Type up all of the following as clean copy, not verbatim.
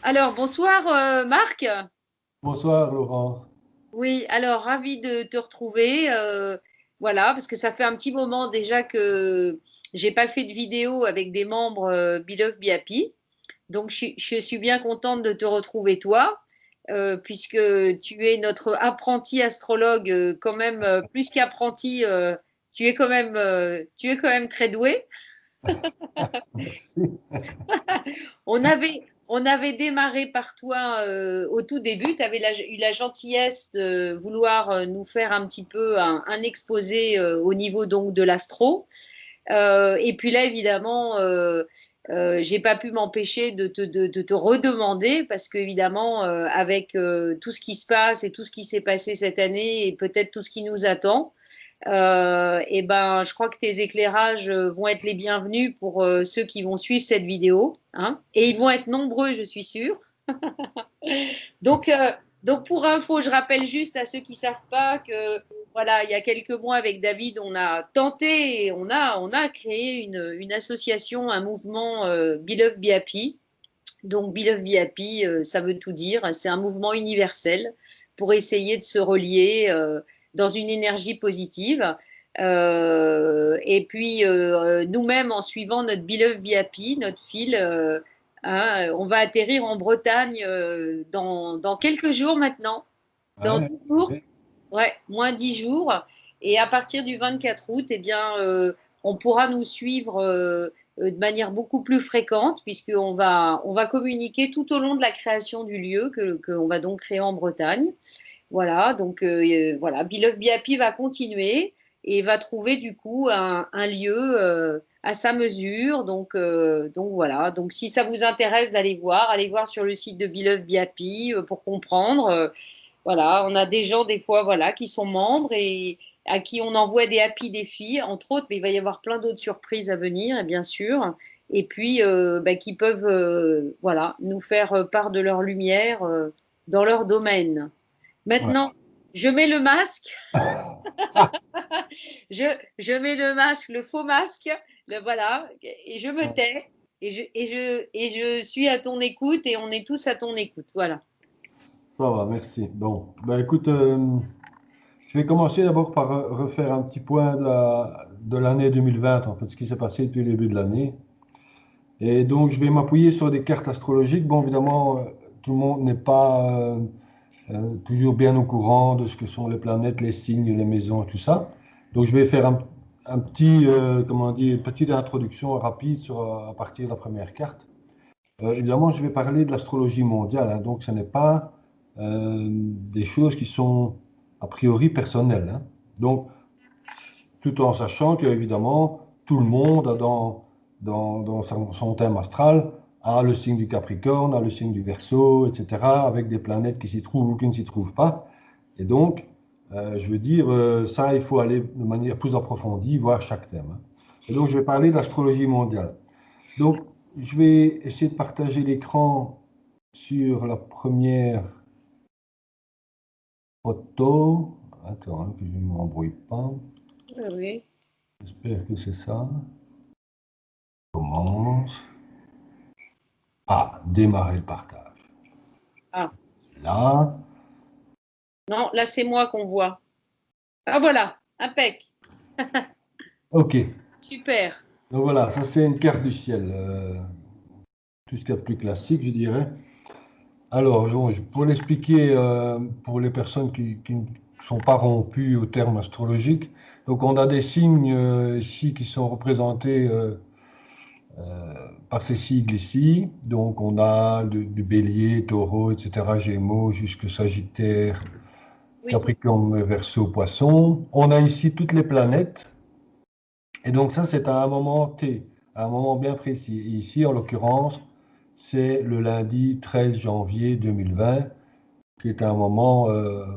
Alors, bonsoir Marc. Bonsoir Laurence. Oui, alors ravi de te retrouver. Voilà, parce que ça fait un petit moment déjà que j'ai pas fait de vidéo avec des membres Be Love Be Happy. Donc, je suis bien contente de te retrouver toi, puisque tu es notre apprenti astrologue, quand même plus qu'apprenti. Tu es quand même très doué. Merci. On avait démarré par toi au tout début. Tu avais eu la gentillesse de vouloir nous faire un petit peu un exposé au niveau donc de l'astro. Et puis là, évidemment, j'ai pas pu m'empêcher de te redemander parce qu'évidemment, avec tout ce qui se passe et tout ce qui s'est passé cette année et peut-être tout ce qui nous attend, et ben, je crois que tes éclairages vont être les bienvenus pour ceux qui vont suivre cette vidéo, hein, et ils vont être nombreux, je suis sûre. Donc, euh, donc pour info, je rappelle juste à ceux qui savent pas que voilà, il y a quelques mois avec David, on a tenté, et on a créé une association, un mouvement Be Love Be Happy. Donc Be Love Be Happy, ça veut tout dire. C'est un mouvement universel pour essayer de se relier dans une énergie positive. Et puis nous-mêmes, en suivant notre Be Love Be Happy, notre fil, hein, on va atterrir en Bretagne dans quelques jours maintenant, dans Ouais, 10 jours, ouais. ouais, moins 10 jours. Et à partir du 24 août, eh bien, on pourra nous suivre de manière beaucoup plus fréquente, on va communiquer tout au long de la création du lieu que on va donc créer en Bretagne. Voilà, donc voilà, Be Love Be Happy va continuer et va trouver du coup un lieu à sa mesure. Donc voilà, donc si ça vous intéresse d'aller voir, allez voir sur le site de Be Love Be Happy pour comprendre. Voilà, on a des gens des fois voilà qui sont membres et à qui on envoie des happy défis, entre autres, mais il va y avoir plein d'autres surprises à venir, et bien sûr. Et puis bah, qui peuvent voilà nous faire part de leur lumière dans leur domaine. Ouais. Maintenant, je mets le masque, je, je mets le masque, le faux masque, voilà, et je me tais, et je suis à ton écoute, et on est tous à ton écoute. Voilà. Ça va, merci. Bon, ben écoute, je vais commencer d'abord par refaire un petit point de l'année 2020, en fait, ce qui s'est passé depuis le début de l'année. Et donc, je vais m'appuyer sur des cartes astrologiques. Bon, évidemment, tout le monde n'est pas toujours bien au courant de ce que sont les planètes, les signes, les maisons et tout ça. Donc, je vais faire un petit, comment dire, une petite introduction rapide à partir de la première carte. Évidemment, je vais parler de l'astrologie mondiale, hein, donc ce n'est pas des choses qui sont a priori personnelles, hein. Donc, tout en sachant qu'évidemment, tout le monde a dans son thème astral a le signe du Capricorne, a le signe du Verseau, etc., avec des planètes qui s'y trouvent ou qui ne s'y trouvent pas. Et donc, je veux dire, ça, il faut aller de manière plus approfondie, voir chaque thème, hein. Et donc, je vais parler de l'astrologie mondiale. Donc, je vais essayer de partager l'écran sur la première photo. Attends, hein, que je ne m'embrouille pas. Oui. J'espère que c'est ça. Commence. Ah, démarrer le partage. Ah, Là. non, là, c'est moi qu'on voit. Ah, voilà, impec, OK. super. Donc voilà, ça c'est une carte du ciel. Tout ce qu'il y a de plus classique, je dirais. Alors, pour l'expliquer pour les personnes qui ne sont pas rompues aux termes astrologiques, donc on a des signes ici qui sont représentés par ces sigles ici. Donc on a du bélier, taureau, etc., gémeaux, jusque sagittaire, Oui, capricorne, verseau, poisson. On a ici toutes les planètes. Et donc ça, c'est à un moment T, à un moment bien précis. Et ici, en l'occurrence, c'est le lundi 13 janvier 2020, qui est un moment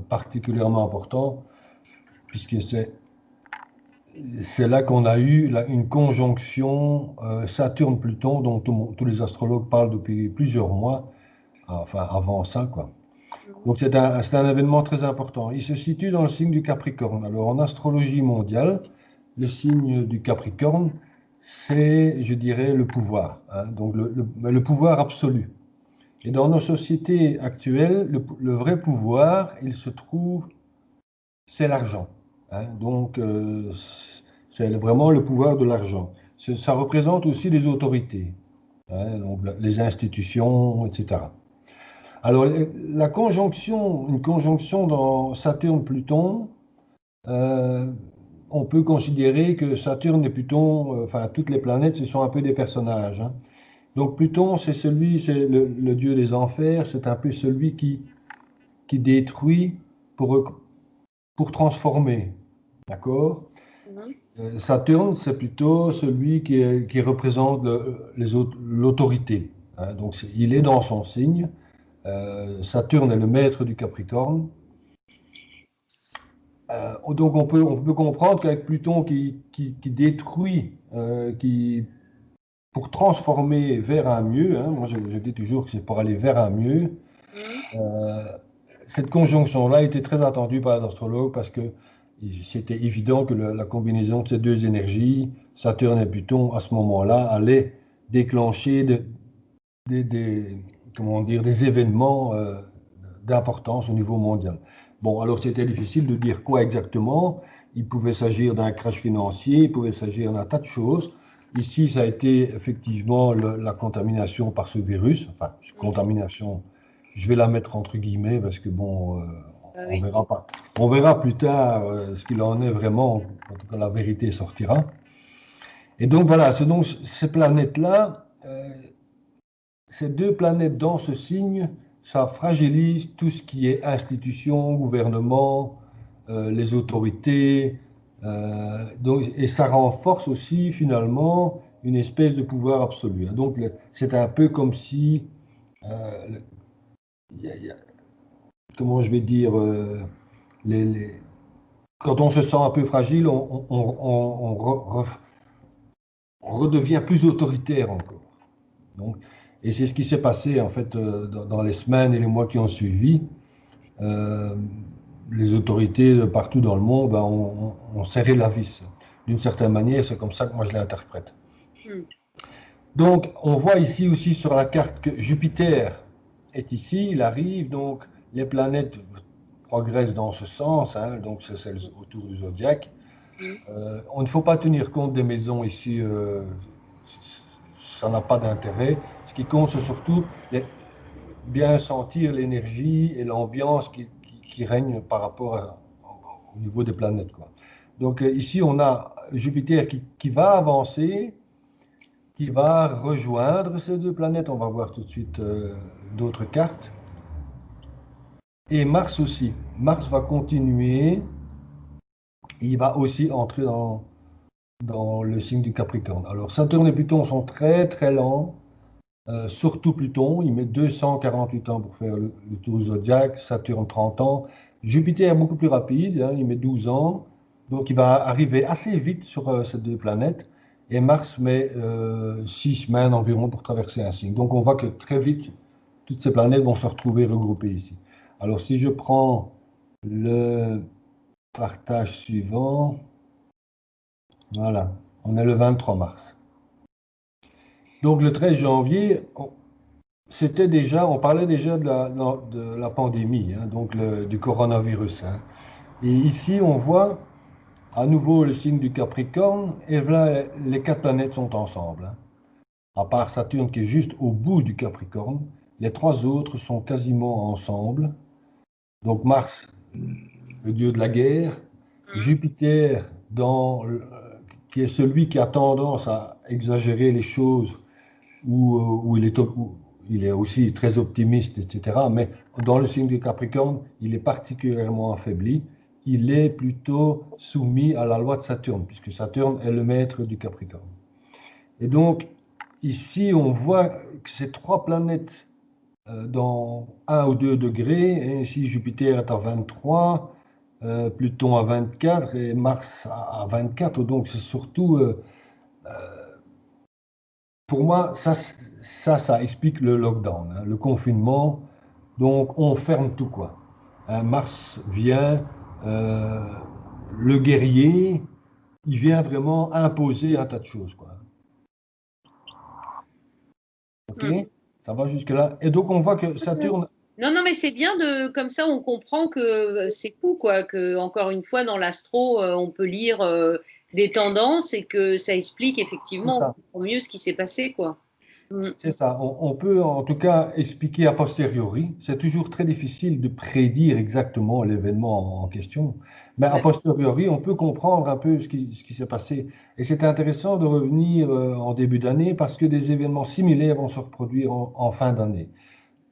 particulièrement important, puisque c'est là qu'on a eu une conjonction Saturne-Pluton, dont tous les astrologues parlent depuis plusieurs mois, enfin avant ça, quoi. Donc c'est un événement très important. Il se situe dans le signe du Capricorne. Alors en astrologie mondiale, le signe du Capricorne, c'est, je dirais, le pouvoir, hein, donc le pouvoir absolu. Et dans nos sociétés actuelles, le vrai pouvoir, il se trouve, c'est l'argent. Hein. Donc, c'est vraiment le pouvoir de l'argent. Ça représente aussi les autorités, hein, donc les institutions, etc. Alors, la conjonction, une conjonction dans Saturne-Pluton, euh, on peut considérer que Saturne et Pluton, enfin toutes les planètes, ce sont un peu des personnages. Hein. Donc Pluton, c'est le dieu des enfers, c'est un peu celui qui détruit pour transformer. D'accord? Mhm. Saturne, c'est plutôt celui qui représente l'autorité. Hein. Donc il est dans son signe. Saturne est le maître du Capricorne. Donc on peut comprendre qu'avec Pluton qui détruit, pour transformer vers un mieux, hein, moi je dis toujours que c'est pour aller vers un mieux, Mhm. euh, cette conjonction-là était très attendue par les astrologues parce que c'était évident que la combinaison de ces deux énergies, Saturne et Pluton, à ce moment-là, allait déclencher des- comment dire, des événements d'importance au niveau mondial. Bon, alors c'était difficile de dire quoi exactement. Il pouvait s'agir d'un crash financier, il pouvait s'agir d'un tas de choses. Ici, ça a été effectivement la contamination par ce virus, enfin, Mhm. contamination, je vais la mettre entre guillemets parce que bon, Ah on oui. verra pas. On verra plus tard ce qu'il en est vraiment quand la vérité sortira. Et donc voilà, donc ces planètes-là, ces deux planètes dans ce signe, ça fragilise tout ce qui est institution, gouvernement, les autorités, et ça renforce aussi finalement une espèce de pouvoir absolu. Hein. Donc c'est un peu comme si, euh, y a, comment je vais dire, les, les, quand on se sent un peu fragile, on redevient plus autoritaire encore. Donc, et c'est ce qui s'est passé en fait dans les semaines et les mois qui ont suivi. Euh, les autorités de partout dans le monde ont serré la vis. D'une certaine manière, c'est comme ça que moi je l'interprète. Mhm. Donc, on voit ici aussi sur la carte que Jupiter est ici, il arrive, donc les planètes progressent dans ce sens, hein, donc c'est celle autour du zodiaque. Mhm. On ne faut pas tenir compte des maisons ici, ça n'a pas d'intérêt. Ce qui compte, c'est surtout bien sentir l'énergie et l'ambiance qui règne par rapport au niveau des planètes, quoi. Donc ici, on a Jupiter qui va avancer, qui va rejoindre ces deux planètes. On va voir tout de suite d'autres cartes. Et Mars aussi. Mars va continuer. Il va aussi entrer dans le signe du Capricorne. Alors Saturne et Pluton sont très très lents. Surtout Pluton, il met 248 ans pour faire le tour du zodiaque, Saturne 30 ans. Jupiter est beaucoup plus rapide, hein, il met 12 ans. Donc il va arriver assez vite sur ces deux planètes. Et Mars met 6 semaines environ pour traverser un signe. Donc on voit que très vite, toutes ces planètes vont se retrouver regroupées ici. Alors si je prends le partage suivant, voilà, on est le 23 mars. Donc le 13 janvier, c'était déjà, on parlait déjà de la pandémie, hein, donc du coronavirus. Hein. Et ici, on voit à nouveau le signe du Capricorne, et là, les quatre planètes sont ensemble. Hein. À part Saturne qui est juste au bout du Capricorne, les trois autres sont quasiment ensemble. Donc Mars, le dieu de la guerre, Mhm. Jupiter, qui est celui qui a tendance à exagérer les choses où il est aussi très optimiste, etc. Mais dans le signe du Capricorne, il est particulièrement affaibli. Il est plutôt soumis à la loi de Saturne, puisque Saturne est le maître du Capricorne. Et donc, ici, on voit que ces trois planètes dans 1 ou 2 degrés, et ici Jupiter est à 23, Pluton à 24 et Mars à 24. Donc, c'est surtout pour moi, ça explique le lockdown, hein, le confinement. Donc, on ferme tout, quoi. Hein, Mars vient, euh, le guerrier, il vient vraiment imposer un tas de choses, quoi. OK? Mhm. Ça va jusque-là. Et donc, on voit que Saturne. Non, non, mais c'est bien comme ça, on comprend que c'est fou, quoi, que encore une fois, dans l'astro, on peut lire des tendances et que ça explique C'est effectivement, on ça. comprend mieux ce qui s'est passé, quoi. Mm. C'est ça. On peut en tout cas expliquer a posteriori. C'est toujours très difficile de prédire exactement l'événement en question. Mais a Ouais. posteriori, on peut comprendre un peu ce qui s'est passé. Et c'est intéressant de revenir en début d'année parce que des événements similaires vont se reproduire en fin d'année.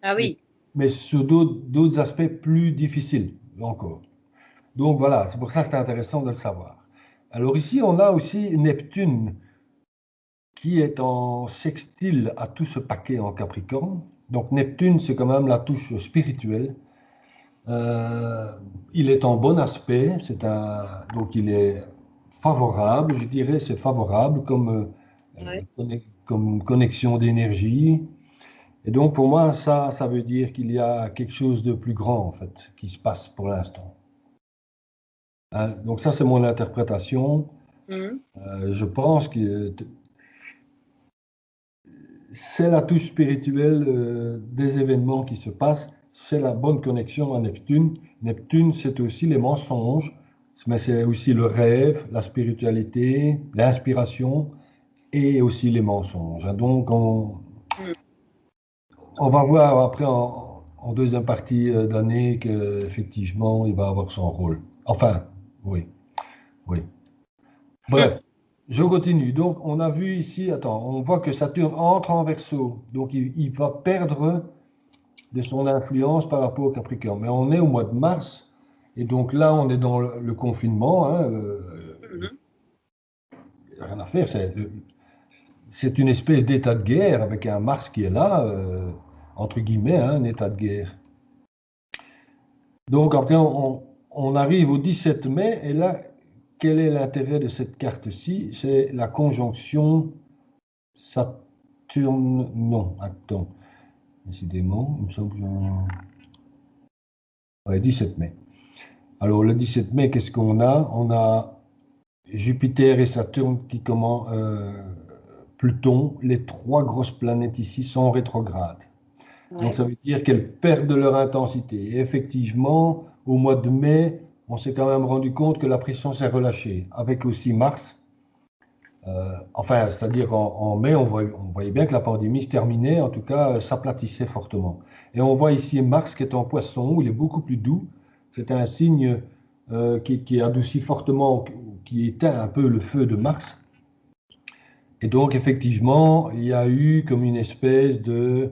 Ah Mais, oui. mais sur d'autres aspects plus difficiles encore. Donc voilà, c'est pour ça que c'est intéressant de le savoir. Alors ici, on a aussi Neptune qui est en sextile à tout ce paquet en Capricorne. Donc Neptune, c'est quand même la touche spirituelle. Euh, il est en bon aspect, donc il est favorable, je dirais, c'est favorable Ouais. comme connexion d'énergie. Et donc pour moi, ça veut dire qu'il y a quelque chose de plus grand en fait qui se passe pour l'instant. Hein, donc ça, c'est mon interprétation. Mm. Je pense que c'est la touche spirituelle des événements qui se passent, c'est la bonne connexion à Neptune. Neptune, c'est aussi les mensonges, mais c'est aussi le rêve, la spiritualité, l'inspiration et aussi les mensonges. Donc, Mm. on va voir après en deuxième partie d'année qu'effectivement, il va avoir son rôle. Enfin, oui, oui. Mm. Bref, je continue. Donc, on a vu ici, attends, on voit que Saturne entre en Verseau. Donc, il va perdre de son influence par rapport au Capricorne. Mais on est au mois de mars, et donc là, on est dans le confinement. Hein, Mm. rien à faire. C'est une espèce d'état de guerre avec un Mars qui est là, entre guillemets, hein, un état de guerre. Donc, après, on arrive au 17 mai, et là, quel est l'intérêt de cette carte-ci? C'est la conjonction Saturne. Non, attends. Décidément, il me semble que ouais, 17 mai. Alors, le 17 mai, qu'est-ce qu'on a? On a Jupiter et Saturne qui commencent, Pluton, les trois grosses planètes ici sont rétrogrades. Donc, Ouais. ça veut dire qu'elles perdent de leur intensité. Et effectivement, au mois de mai, on s'est quand même rendu compte que la pression s'est relâchée, avec aussi Mars. Enfin, c'est-à-dire qu'en mai, on voyait bien que la pandémie se terminait, en tout cas, s'aplatissait fortement. Et on voit ici Mars qui est en Poisson, où il est beaucoup plus doux. C'est un signe qui adoucit fortement, qui éteint un peu le feu de Mars. Et donc, effectivement, il y a eu comme une espèce euh,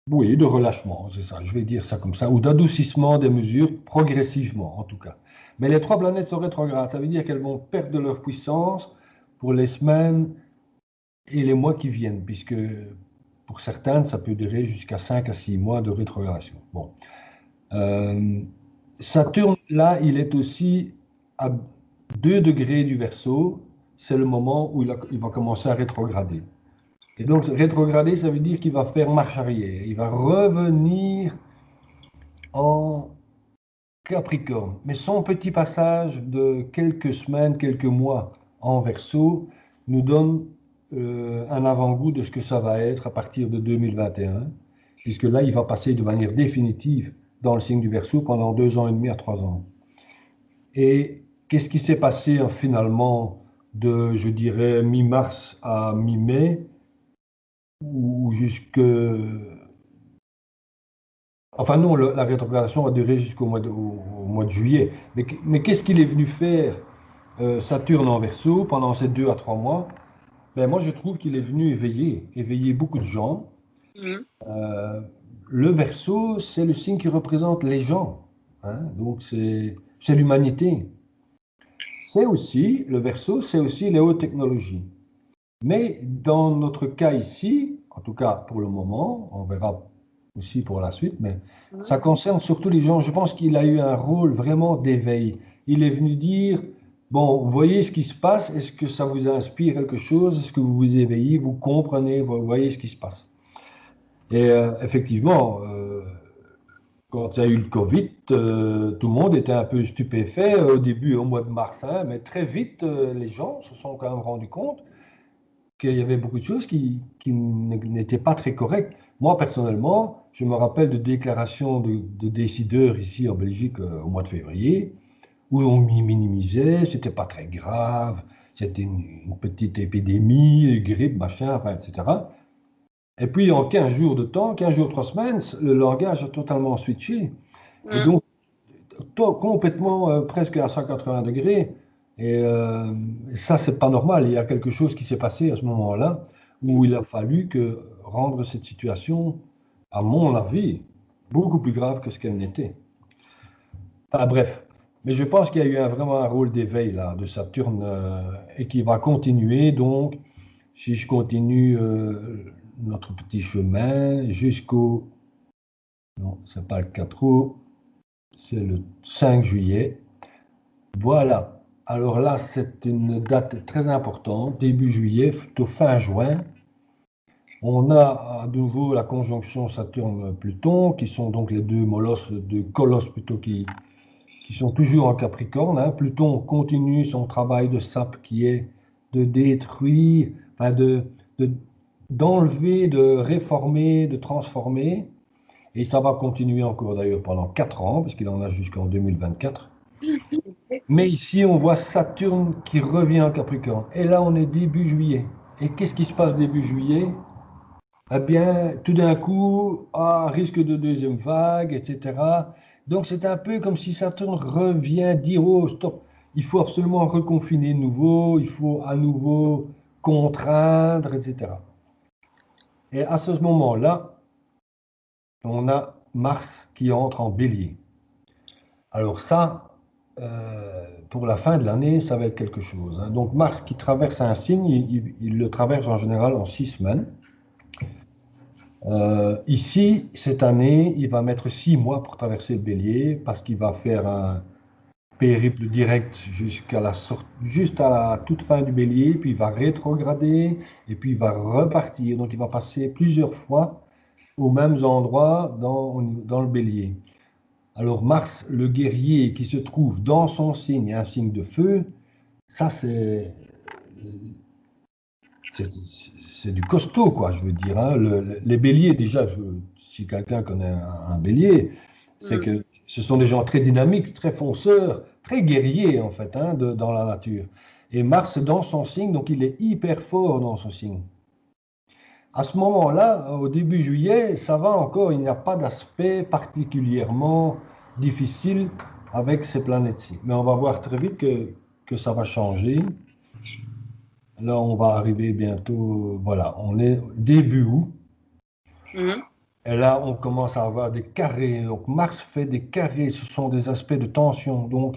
oui, de relâchement, c'est ça, je vais dire ça comme ça, ou d'adoucissement des mesures progressivement, en tout cas. Mais les trois planètes sont rétrogrades, ça veut dire qu'elles vont perdre de leur puissance pour les semaines et les mois qui viennent, puisque pour certaines, ça peut durer jusqu'à 5 à 6 mois de rétrogradation. Bon. Euh, Saturne, là, il est aussi à 2 degrés du Verseau, c'est le moment où il va commencer à rétrograder. Et donc, rétrograder, ça veut dire qu'il va faire marche arrière. Il va revenir en Capricorne. Mais son petit passage de quelques semaines, quelques mois en Verseau nous donne un avant-goût de ce que ça va être à partir de 2021, puisque là, il va passer de manière définitive dans le signe du Verseau pendant 2 ans et demi à 3 ans. Et qu'est-ce qui s'est passé finalement de, je dirais, mi-mars à mi-mai, ou jusque enfin non, la rétrogradation va durer jusqu'au au mois de juillet. Mais qu'est-ce qu'il est venu faire Saturne en Verseau pendant ces 2 à 3 mois? Ben, moi, je trouve qu'il est venu éveiller beaucoup de gens. Mm. Euh, le Verseau, c'est le signe qui représente les gens. Hein. Donc, c'est l'humanité. Le Verseau, c'est aussi les hautes technologies. Mais dans notre cas ici, en tout cas pour le moment, on verra aussi pour la suite, mais Mm. ça concerne surtout les gens. Je pense qu'il a eu un rôle vraiment d'éveil. Il est venu dire, bon, vous voyez ce qui se passe, est-ce que ça vous inspire quelque chose? Est-ce que vous vous éveillez, vous comprenez, vous voyez ce qui se passe? Et effectivement, quand il y a eu le Covid, tout le monde était un peu stupéfait au début, au mois de mars, hein, mais très vite, les gens se sont quand même rendus compte qu'il y avait beaucoup de choses qui n'étaient pas très correctes. Moi, personnellement, je me rappelle de déclarations de décideurs ici en Belgique au mois de février, où on minimisait, c'était pas très grave, c'était une petite épidémie, grippe, machin, enfin, etc. Et puis en 15 jours de temps, 15 jours, 3 semaines, le langage a totalement switché. Et Mm. donc, complètement, presque à 180 degrés. Et ça, c'est pas normal. Il y a quelque chose qui s'est passé à ce moment-là où il a fallu rendre cette situation, à mon avis, beaucoup plus grave que ce qu'elle n'était. Ah, bref. Mais je pense qu'il y a eu vraiment un rôle d'éveil là, de Saturne et qui va continuer. Donc, si je continue notre petit chemin jusqu'au... Non, c'est pas le 4 août, c'est le 5 juillet. Voilà. Alors là, c'est une date très importante, début juillet, plutôt fin juin. On a à nouveau la conjonction Saturne-Pluton, qui sont donc les deux colosses plutôt qui sont toujours en Capricorne, hein. Pluton continue son travail de sape qui est de détruire, enfin d'enlever, de réformer, de transformer. Et ça va continuer encore d'ailleurs pendant 4 ans, parce qu'il en a jusqu'en 2024. Mais ici, on voit Saturne qui revient en Capricorne. Et là, on est début juillet. Et qu'est-ce qui se passe début juillet? Eh bien, tout d'un coup, risque de deuxième vague, etc. Donc, c'est un peu comme si Saturne revient dire, oh, stop, il faut absolument reconfiner de nouveau, il faut à nouveau contraindre, etc. Et à ce moment-là, on a Mars qui entre en Bélier. Alors ça, pour la fin de l'année, ça va être quelque chose, hein. Donc Mars qui traverse un signe, il le traverse en général en 6 semaines. Ici, cette année, il va mettre 6 mois pour traverser le Bélier parce qu'il va faire un périple direct juste à la toute fin du Bélier, puis il va rétrograder et puis il va repartir. Donc il va passer plusieurs fois aux mêmes endroits dans le Bélier. Alors Mars, le guerrier qui se trouve dans son signe, un signe de feu, ça c'est du costaud, quoi, je veux dire, hein. Les béliers, déjà, si quelqu'un connaît un bélier, c'est Mm. que ce sont des gens très dynamiques, très fonceurs, très guerriers, en fait, hein, dans la nature. Et Mars est dans son signe, donc il est hyper fort dans son signe. À ce moment-là, au début juillet, ça va encore, il n'y a pas d'aspect particulièrement difficile avec ces planètes-ci. Mais on va voir très vite que ça va changer. Là, on va arriver bientôt, voilà, on est début août. Mm. Et là, on commence à avoir des carrés. Donc, Mars fait des carrés, ce sont des aspects de tension. Donc,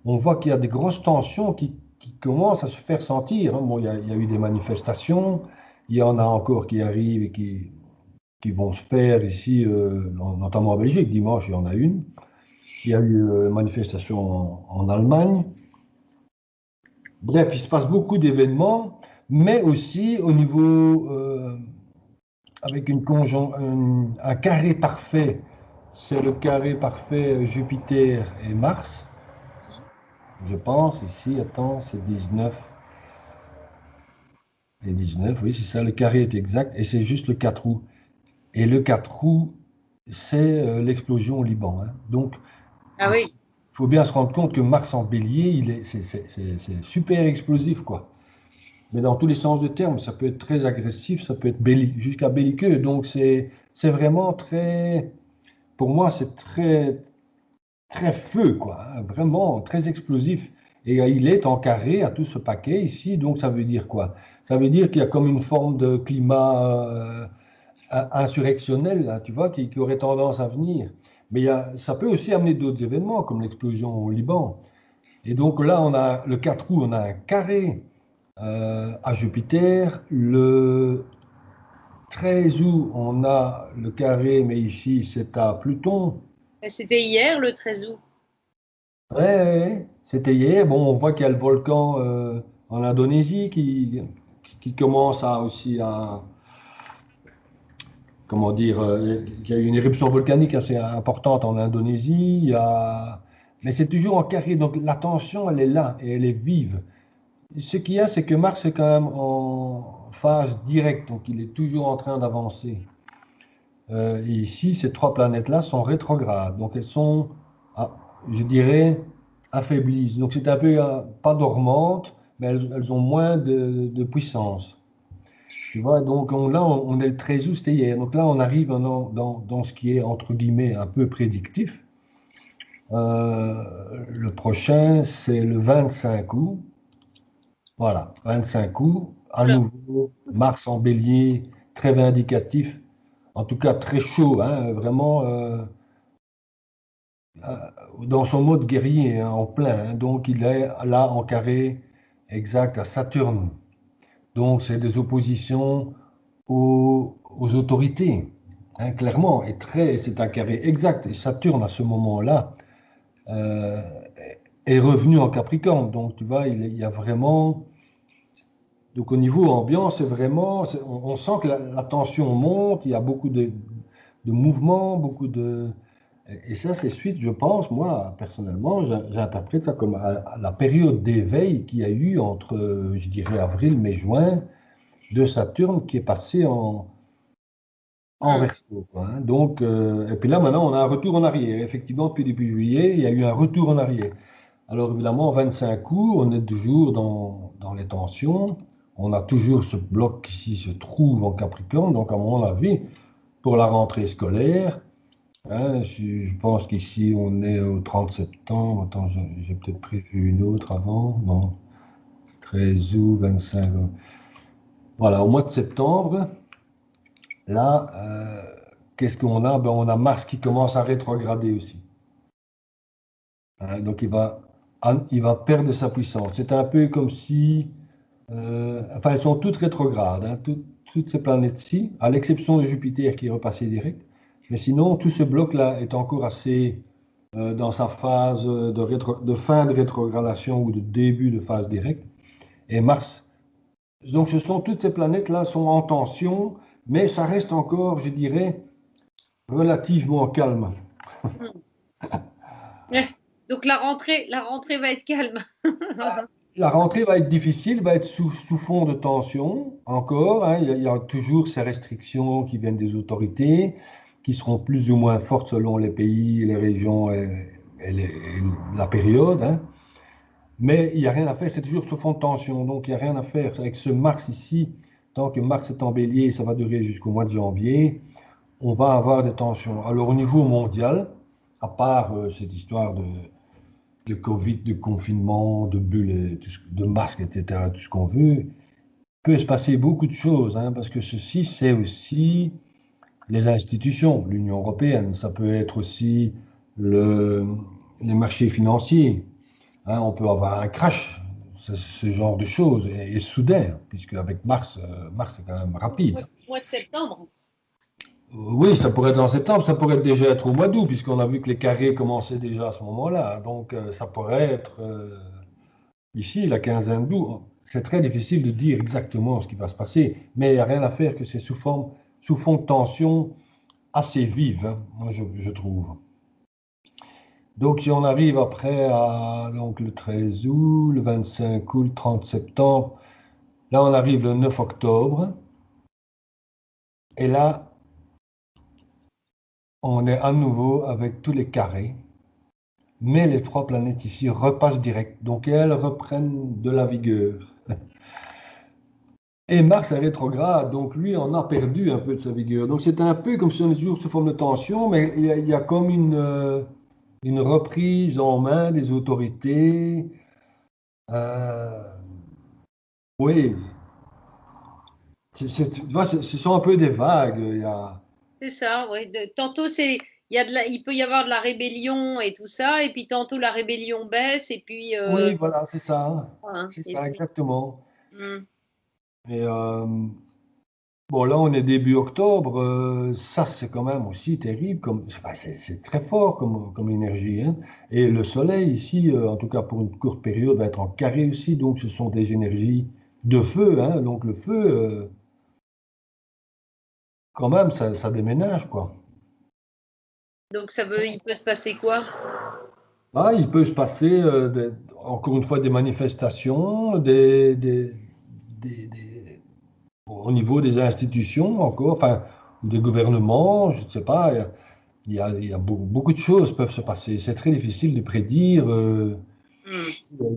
on voit qu'il y a des grosses tensions qui commencent à se faire sentir, hein. Bon, il y a eu des manifestations, il y en a encore qui arrivent et qui vont se faire ici, notamment en Belgique. Dimanche, il y en a une. Il y a eu une manifestation en Allemagne. Bref, il se passe beaucoup d'événements, mais aussi au niveau, avec un carré parfait, c'est le carré parfait Jupiter et Mars, je pense, ici, attends, c'est 19 et 19, oui, c'est ça, le carré est exact, et c'est juste le 4 août. Et le 4 août, c'est l'explosion au Liban, hein. Donc, Ah il oui. faut bien se rendre compte que Mars en bélier, c'est super explosif, quoi. Mais dans tous les sens du terme, ça peut être très agressif, ça peut être jusqu'à belliqueux. Donc c'est vraiment très, pour moi, c'est très, très feu, quoi, hein, vraiment très explosif. Et il est en carré à tout ce paquet ici, donc ça veut dire quoi? Ça veut dire qu'il y a comme une forme de climat insurrectionnel, là, tu vois, qui aurait tendance à venir. Mais ça peut aussi amener d'autres événements, comme l'explosion au Liban. Et donc là, on a le 4 août, on a un carré à Jupiter. Le 13 août, on a le carré, mais ici, c'est à Pluton. C'était hier, le 13 août. Ouais, ouais, ouais, c'était hier. Bon, on voit qu'il y a le volcan en Indonésie qui commence aussi à, comment dire, qu'il y a une éruption volcanique assez importante en Indonésie. Mais c'est toujours en carré, donc la tension, elle est là et elle est vive. ce qu'il y a, c'est que Mars est quand même en phase directe, donc il est toujours en train d'avancer. Et ici, ces trois planètes-là sont rétrogrades, donc elles sont, ah, je dirais, affaiblies. Donc c'est un peu, pas dormantes, mais elles ont moins de puissance. Tu vois, donc là, on est le 13 août, c'était hier. Donc là, on arrive dans ce qui est, entre guillemets, un peu prédictif. Le prochain, c'est le 25 août. Voilà, 25 août. À Oula. nouveau, Mars en bélier, très vindicatif. En tout cas, très chaud, hein, vraiment euh, dans son mode guerrier, hein, en plein, hein. Donc, il est là en carré exact à Saturne. Donc, c'est des oppositions aux autorités, hein, clairement. C'est un carré exact. Et Saturne, à ce moment-là, euh, est revenu en Capricorne. Donc, tu vois, il y a vraiment. Donc, au niveau ambiance, c'est vraiment. On sent que la tension monte, il y a beaucoup de mouvements, beaucoup de. Et ça, c'est suite, je pense, moi, personnellement, j'interprète ça comme à la période d'éveil qu'il y a eu entre, je dirais, avril, mai, juin, de Saturne qui est passé en Hmm. verso, quoi, hein. Donc, et puis là, maintenant, on a un retour en arrière. Effectivement, depuis début juillet, il y a eu un retour en arrière. Alors, évidemment, 25 août, on est toujours dans les tensions. On a toujours ce bloc qui se trouve en Capricorne. Donc, à mon avis, pour la rentrée scolaire, hein, je pense qu'ici, on est au 30 septembre. Attends, j'ai peut-être prévu une autre avant. Non, 13 août, 25. Voilà, au mois de septembre. Là, qu'est-ce qu'on a? Ben, on a Mars qui commence à rétrograder aussi, hein. Donc il va perdre sa puissance. C'est un peu comme si, enfin elles sont toutes rétrogrades, hein, toutes ces planètes-ci, à l'exception de Jupiter qui est repassé direct. Mais sinon, tout ce bloc-là est encore assez dans sa phase de fin de rétrogradation ou de début de phase directe. Et Mars. Donc toutes ces planètes-là sont en tension, mais ça reste encore, je dirais, relativement calme. Hmm. Ouais. Donc la rentrée va être calme. La rentrée va être difficile, va être sous fond de tension encore, hein. Il y a toujours ces restrictions qui viennent des autorités, qui seront plus ou moins fortes selon les pays, les régions et la période, hein. Mais il n'y a rien à faire, c'est toujours sous fond de tension. Donc il n'y a rien à faire avec ce Mars ici. Tant que Mars est en bélier, ça va durer jusqu'au mois de janvier, on va avoir des tensions. Alors au niveau mondial, à part cette histoire de Covid, de confinement, de bulles, de masques, etc., tout ce qu'on veut, peut se passer beaucoup de choses, hein, parce que ceci, c'est aussi les institutions, l'Union européenne, ça peut être aussi le, les marchés financiers, hein. On peut avoir un crash, ce genre de choses, et soudain, puisque avec Mars, Mars c'est quand même rapide. Mois de septembre. Oui, ça pourrait être en septembre, ça pourrait déjà être au mois d'août, puisqu'on a vu que les carrés commençaient déjà à ce moment-là. Donc, ça pourrait être ici, la quinzaine d'août. C'est très difficile de dire exactement ce qui va se passer, mais il n'y a rien à faire que c'est sous fond de tension assez vive, hein, moi je trouve. Donc, si on arrive après à donc, le 13 août, le 25 août, le 30 septembre, là on arrive le 9 octobre, et là on est à nouveau avec tous les carrés. Mais les trois planètes ici repassent direct, donc elles reprennent de la vigueur. Et Mars est rétrograde, donc lui en a perdu un peu de sa vigueur. Donc c'est un peu comme si on est toujours sous forme de tension, mais il y a comme une reprise en main des autorités. Euh, oui, tu vois, ce sont un peu des vagues. C'est ça, ouais. Tantôt, il peut y avoir de la rébellion et tout ça, et puis tantôt la rébellion baisse, et puis, Oui, voilà, c'est ça, hein. voilà. C'est Et ça, puis, exactement. hmm. Et bon, là, on est début octobre. Ça, c'est quand même aussi terrible. Enfin, c'est très fort comme énergie, hein. Et le soleil, ici, en tout cas pour une courte période, va être en carré aussi. Donc, ce sont des énergies de feu, hein. Donc, le feu, quand même, ça déménage, quoi. Donc il peut se passer quoi? Ah, il peut se passer, encore une fois, des manifestations, au niveau des institutions, encore, enfin, ou des gouvernements, je ne sais pas. Il y a beaucoup de choses peuvent se passer. C'est très difficile de prédire. Hmm.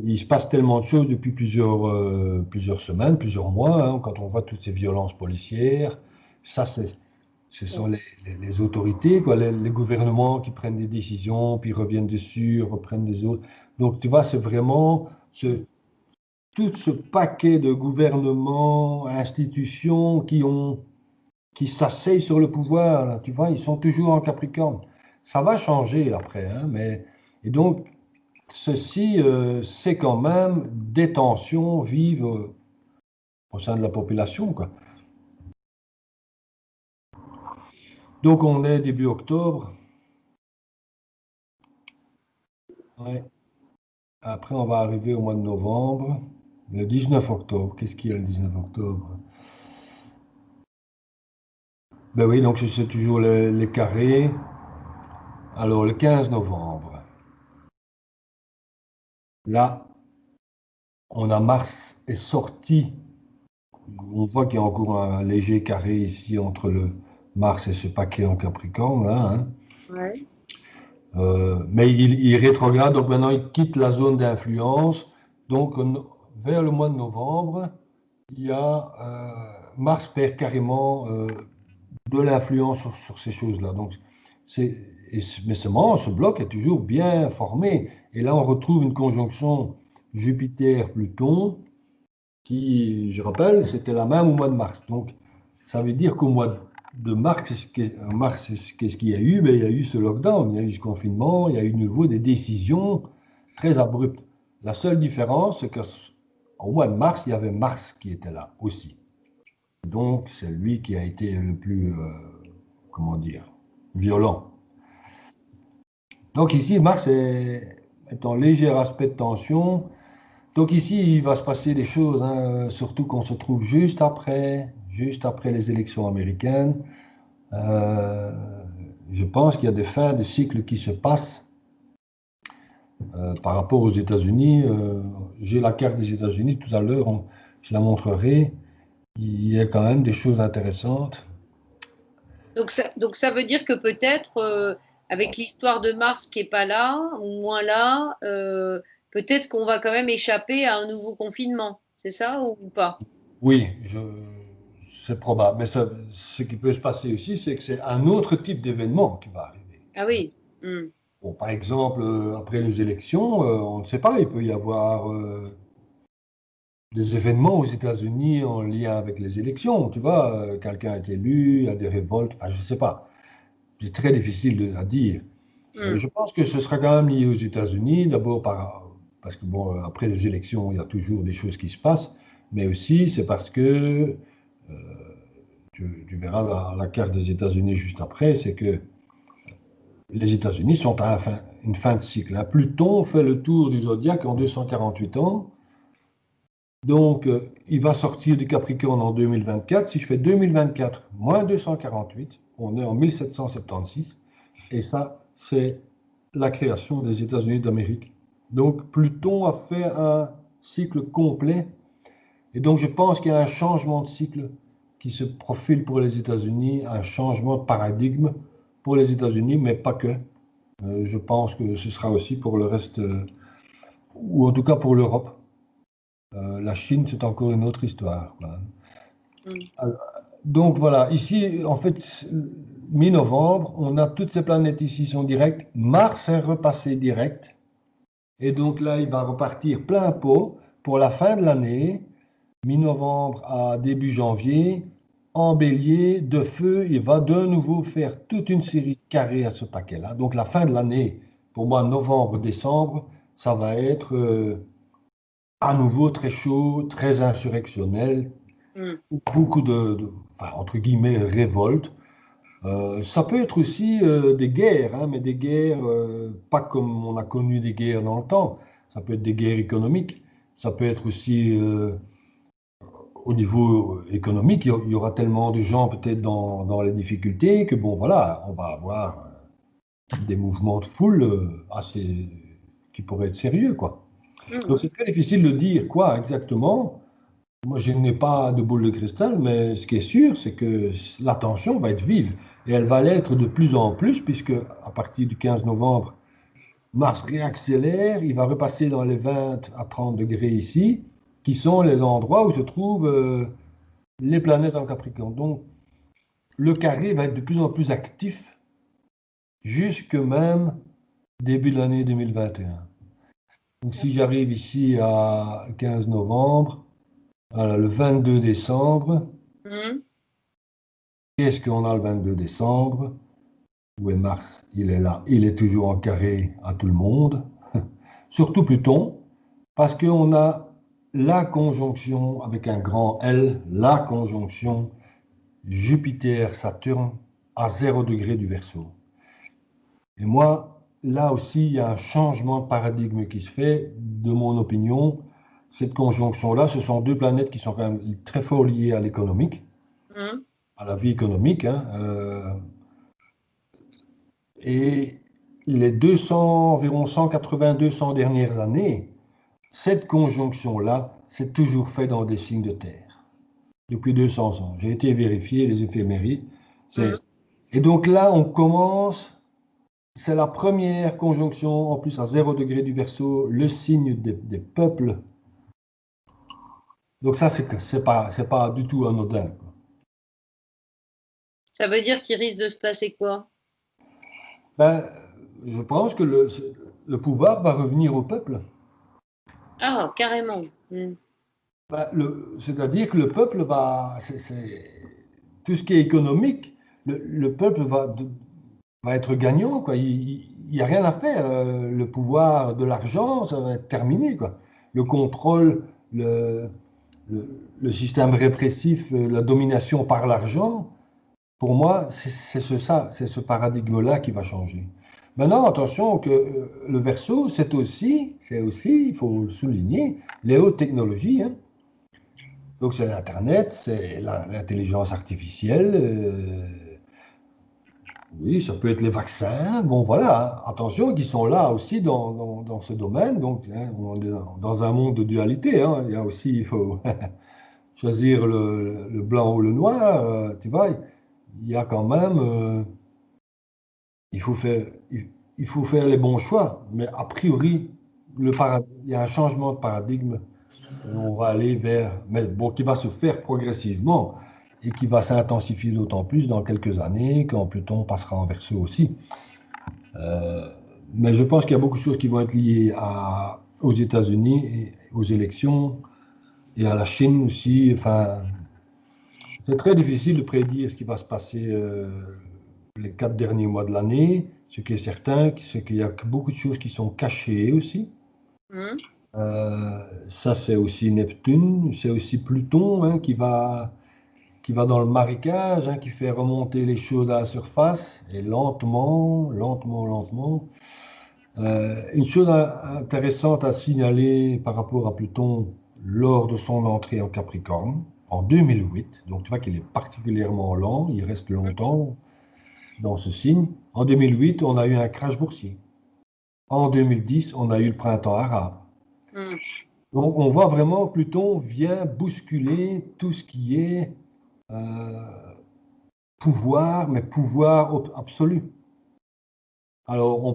Il se passe tellement de choses depuis plusieurs semaines, plusieurs mois, hein, quand on voit toutes ces violences policières. Ça, ce sont les autorités, quoi, les gouvernements qui prennent des décisions, puis reviennent dessus, reprennent des autres. Donc, tu vois, c'est vraiment tout ce paquet de gouvernements, institutions qui s'asseyent sur le pouvoir, là, tu vois, ils sont toujours en Capricorne. Ça va changer après, hein, mais et donc ceci, c'est quand même des tensions vives au sein de la population, quoi. Donc on est début octobre. Ouais. Après, on va arriver au mois de novembre, le 19 octobre. Qu'est-ce qu'il y a le 19 octobre? Ben oui, donc c'est toujours les carrés. Alors, le 15 novembre, là, on a Mars est sorti. On voit qu'il y a encore un léger carré ici entre le Mars et ce paquet en Capricorne, là, hein. Ouais. Mais il rétrograde, donc maintenant il quitte la zone d'influence. Donc vers le mois de novembre, il y a Mars perd carrément de l'influence sur ces choses-là. Donc mais seulement ce bloc est toujours bien formé. Et là, on retrouve une conjonction Jupiter-Pluton qui, je rappelle, c'était la même au mois de mars. Donc, ça veut dire qu'au mois de mars, qu'est-ce qu'il y a eu? Ben, il y a eu ce lockdown, il y a eu ce confinement, il y a eu de nouveau des décisions très abruptes. La seule différence, c'est qu'au mois de mars, il y avait Mars qui était là aussi. Donc, c'est lui qui a été le plus, comment dire, violent. Donc ici, Mars est en léger aspect de tension. Donc ici, il va se passer des choses, hein, surtout qu'on se trouve juste après les élections américaines. Euh, je pense qu'il y a des fins de cycle qui se passent par rapport aux États-Unis. J'ai la carte des États-Unis tout à l'heure, je la montrerai. Il y a quand même des choses intéressantes. Donc ça veut dire que peut-être, avec l'histoire de Mars qui est pas là, ou moins là, peut-être qu'on va quand même échapper à un nouveau confinement. C'est ça ou pas? Oui, c'est probable. Mais ce qui peut se passer aussi, c'est que c'est un autre type d'événement qui va arriver. Ah oui. Hmm. Bon, par exemple, après les élections, on ne sait pas, il peut y avoir des événements aux États-Unis en lien avec les élections. Tu vois, quelqu'un est élu, il y a des révoltes, enfin, je ne sais pas. C'est très difficile à dire. Hmm. Je pense que ce sera quand même lié aux États-Unis, d'abord parce que, bon, après les élections, il y a toujours des choses qui se passent, mais aussi c'est parce que, euh, tu verras la carte des États-Unis juste après, c'est que les États-Unis sont à une fin de cycle, hein. Pluton fait le tour du zodiaque en 248 ans. Donc, il va sortir du Capricorne en 2024. Si je fais 2024 moins 248, on est en 1776. Et ça, c'est la création des États-Unis d'Amérique. Donc, Pluton a fait un cycle complet. Et donc, je pense qu'il y a un changement de cycle qui se profile pour les États-Unis, un changement de paradigme pour les États-Unis, mais pas que. Je pense que ce sera aussi pour le reste, ou en tout cas pour l'Europe. La Chine, c'est encore une autre histoire, quoi. Hmm. Donc voilà, ici, en fait, mi-novembre, on a toutes ces planètes ici sont directes. Mars est repassé direct. Et donc là, il va repartir plein pot pour la fin de l'année, mi-novembre à début janvier. En bélier, de feu, il va de nouveau faire toute une série de carrés à ce paquet-là. Donc la fin de l'année, pour moi, novembre, décembre, ça va être à nouveau très chaud, très insurrectionnel, Hmm. beaucoup enfin, entre guillemets, révoltes. Ça peut être aussi des guerres, hein, mais des guerres pas comme on a connu des guerres dans le temps. Ça peut être des guerres économiques. Ça peut être aussi au niveau économique, il y aura tellement de gens peut-être dans les difficultés que bon voilà, on va avoir des mouvements de foule assez. qui pourrait être sérieux, quoi. Donc, Mhm. c'est très difficile de dire quoi exactement. Moi, je n'ai pas de boule de cristal, mais ce qui est sûr, c'est que la tension va être vive. Et elle va l'être de plus en plus, puisque à partir du 15 novembre, Mars réaccélère, il va repasser dans les 20 à 30 degrés ici, qui sont les endroits où se trouvent les planètes en Capricorne. Donc, le carré va être de plus en plus actif jusque même début de l'année 2021. Donc, si j'arrive ici à 15 novembre, voilà, le 22 décembre, Mhm. qu'est-ce qu'on a le 22 décembre? Où est Mars? Il est là. Il est toujours en carré à tout le monde, surtout Pluton, parce qu'on a la conjonction avec un grand L, la conjonction Jupiter-Saturne à 0 degré du Verseau. Et moi, là aussi, il y a un changement de paradigme qui se fait, de mon opinion. Cette conjonction-là, ce sont deux planètes qui sont quand même très fort liées à l'économique, Mhm. à la vie économique, hein, et les 200, environ 180-200 dernières années, cette conjonction-là s'est toujours fait dans des signes de terre, depuis 200 ans. J'ai été vérifier les éphémérides. Mhm. Et donc là, on commence, c'est la première conjonction, en plus à 0 degré du Verseau, le signe des peuples. Donc ça, c'est pas du tout anodin, quoi. Ça veut dire qu'il risque de se passer quoi? Ben, je pense que le pouvoir va revenir au peuple. Ah, carrément. Mhm. Ben, c'est-à-dire que le peuple va, tout ce qui est économique, le peuple va être gagnant, quoi. Il n'y a rien à faire. Le pouvoir de l'argent, ça va être terminé, quoi. Le contrôle, le système répressif, la domination par l'argent, pour moi, c'est ce paradigme-là qui va changer. Maintenant, attention que le verso, c'est aussi, il faut le souligner, les hautes technologies, hein. Donc c'est l'Internet, c'est l'intelligence artificielle, oui, ça peut être les vaccins. Bon, voilà, hein. Attention, qui sont là aussi dans ce domaine. Donc, hein, on est dans un monde de dualité, hein. Il y a aussi, il faut choisir le blanc ou le noir. Tu vois, il y a quand même, il faut faire, il faut faire les bons choix. Mais a priori, il y a un changement de paradigme. Et on va aller vers, mais bon, qui va se faire progressivement et qui va s'intensifier d'autant plus dans quelques années quand Pluton passera en Verseau aussi. Euh, mais je pense qu'il y a beaucoup de choses qui vont être liées aux États-Unis et aux élections et à la Chine aussi. Enfin, c'est très difficile de prédire ce qui va se passer les 4 derniers mois de l'année. Ce qui est certain, c'est qu'il y a beaucoup de choses qui sont cachées aussi. Mhm. Ça, c'est aussi Neptune, c'est aussi Pluton, hein, qui va dans le marécage, hein, qui fait remonter les choses à la surface, et lentement, lentement, lentement. Une chose intéressante à signaler par rapport à Pluton lors de son entrée en Capricorne, en 2008, donc tu vois qu'il est particulièrement lent, il reste longtemps dans ce signe. En 2008, on a eu un crash boursier. En 2010, on a eu le printemps arabe. Mhm. Donc on voit vraiment Pluton vient bousculer tout ce qui est euh, pouvoir, mais pouvoir absolu. Alors ben, on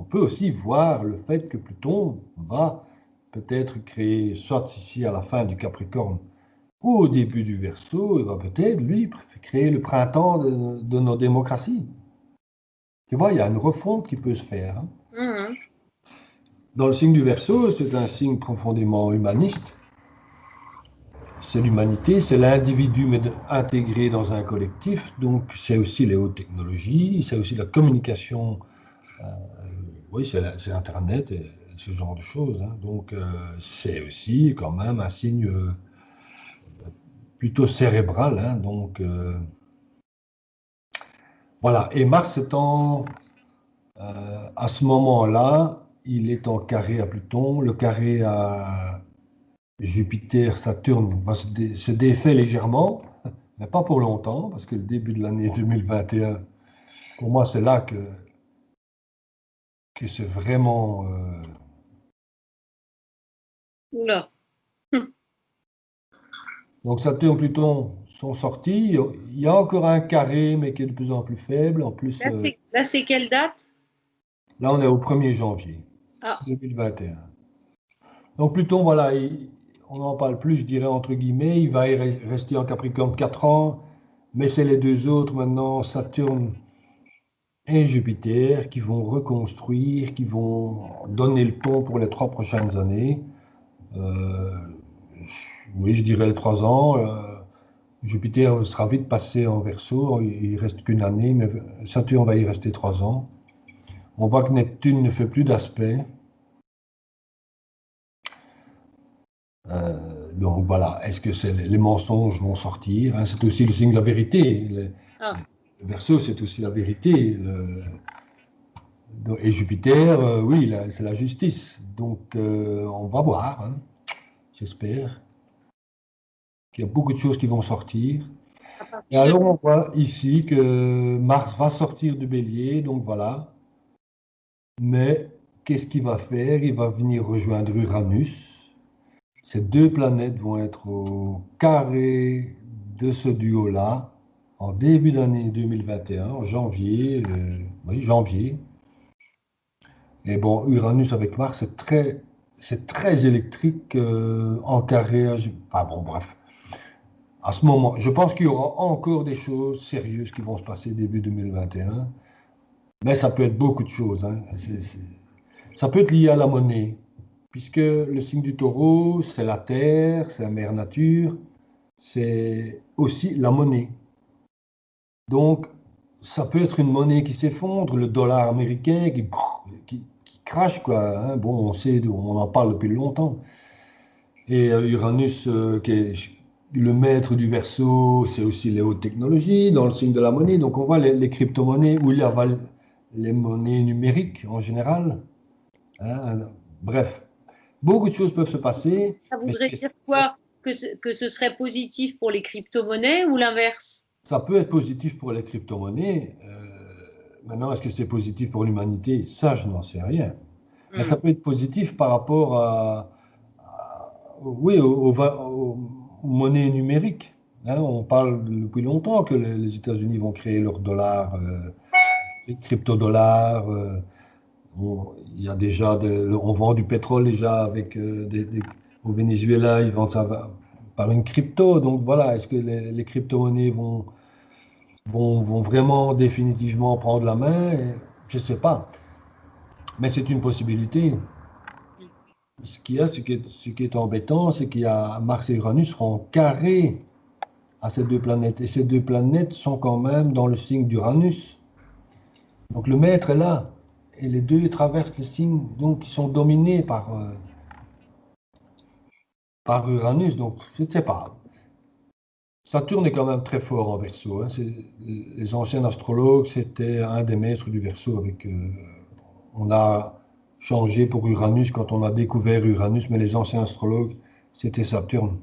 peut aussi voir le fait que Pluton va peut-être créer, soit ici à la fin du Capricorne ou au début du Verseau, il va peut-être, lui, créer le printemps de nos démocraties. Tu vois, il y a une refonte qui peut se faire, hein. Mhm. Dans le signe du Verseau, c'est un signe profondément humaniste. C'est l'humanité, c'est l'individu mais intégré dans un collectif. Donc, c'est aussi les hautes technologies, c'est aussi la communication. euh, oui, c'est Internet et ce genre de choses, hein. Donc, c'est aussi quand même un signe plutôt cérébral, hein. Donc, voilà. Et Mars étant à ce moment-là, il est en carré à Pluton. Le carré à Jupiter, Saturne se défait légèrement, mais pas pour longtemps, parce que le début de l'année 2021 Pour moi, c'est là que c'est vraiment. Oula. Donc Saturne, Pluton sont sortis. Il y a encore un carré, mais qui est de plus en plus faible. En plus, Là, c'est quelle date? là, on est au 1er janvier Ah, 2021. Donc Pluton, voilà, on n'en parle plus, je dirais, entre guillemets. Il va rester en Capricorne 4 ans, mais c'est les deux autres maintenant, Saturne et Jupiter, qui vont reconstruire, qui vont donner le ton pour les 3 prochaines années. Euh, oui, je dirais les 3 ans. Jupiter sera vite passé en Verseau, il reste qu'une année, mais Saturne va y rester 3 ans. On voit que Neptune ne fait plus d'aspect. Donc voilà, est-ce que les mensonges vont sortir, hein? C'est aussi le signe de la vérité. ah. Le Verseau, c'est aussi la vérité. Et Jupiter, oui, c'est la justice. Donc on va voir, hein. J'espère qu'il y a beaucoup de choses qui vont sortir. À Et partir de... alors on voit ici que Mars va sortir du Bélier, donc voilà. Mais qu'est-ce qu'il va faire? Il va venir rejoindre Uranus. Ces deux planètes vont être au carré de ce duo-là en début d'année 2021, en janvier. Oui, janvier. Et bon, Uranus avec Mars, c'est très électrique en carré. Enfin bon, bref. À ce moment, je pense qu'il y aura encore des choses sérieuses qui vont se passer début 2021. Mais ça peut être beaucoup de choses, hein. Ça peut être lié à la monnaie, puisque le signe du taureau, c'est la terre, c'est la mère nature, c'est aussi la monnaie. Donc, ça peut être une monnaie qui s'effondre, le dollar américain qui crache, quoi, hein. Bon, on sait, on en parle depuis longtemps. Et Uranus, qui est le maître du Verseau, c'est aussi les hautes technologies dans le signe de la monnaie. Donc, on voit les crypto-monnaies ou les monnaies numériques en général, hein. Bref, beaucoup de choses peuvent se passer, Ça mais voudrait dire quoi? Que ce serait positif pour les crypto-monnaies ou l'inverse? ça peut être positif pour les crypto-monnaies. Maintenant, est-ce que c'est positif pour l'humanité? Ça, je n'en sais rien. Mais ça Hmm. peut être positif par rapport oui, aux monnaies numériques, hein. On parle depuis longtemps que les États-Unis vont créer leur dollar, les crypto-dollars. Il y a déjà, on vend du pétrole déjà avec au Venezuela, ils vendent ça par une crypto. Donc voilà, est-ce que les crypto-monnaies vont vraiment définitivement prendre la main? Je ne sais pas, mais c'est une possibilité. Ce qu'il y a, ce qui est embêtant, c'est qu'il y a Mars et Uranus seront carrés à ces deux planètes. Et ces deux planètes sont quand même dans le signe d'Uranus. Donc le maître est là. Et les deux traversent le signe, donc ils sont dominés par Uranus. Donc je ne sais pas. Saturne est quand même très fort en Verseau, hein. Les anciens astrologues, c'était un des maîtres du Verseau. On a changé pour Uranus quand on a découvert Uranus, mais les anciens astrologues, c'était Saturne.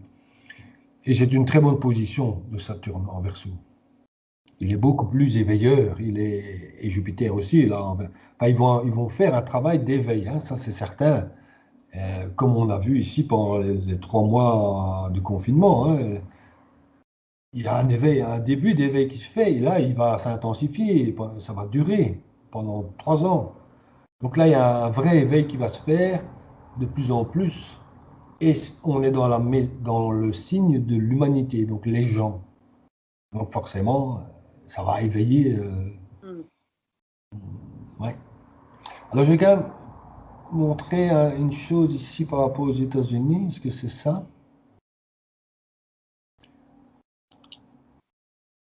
Et c'est une très bonne position de Saturne en Verseau. Il est beaucoup plus éveilleur, et Jupiter aussi. Là, enfin, ils vont faire un travail d'éveil, hein, ça c'est certain. Comme on a vu ici pendant les 3 mois de confinement, hein, il y a un éveil, un début d'éveil qui se fait, et là, il va s'intensifier, ça va durer pendant 3 ans. Donc là, il y a un vrai éveil qui va se faire de plus en plus, et on est dans le signe de l'humanité, donc les gens. Donc forcément, ça va éveiller. Hmm. Ouais. Alors je vais quand même montrer une chose ici par rapport aux États-Unis. Est-ce que c'est ça?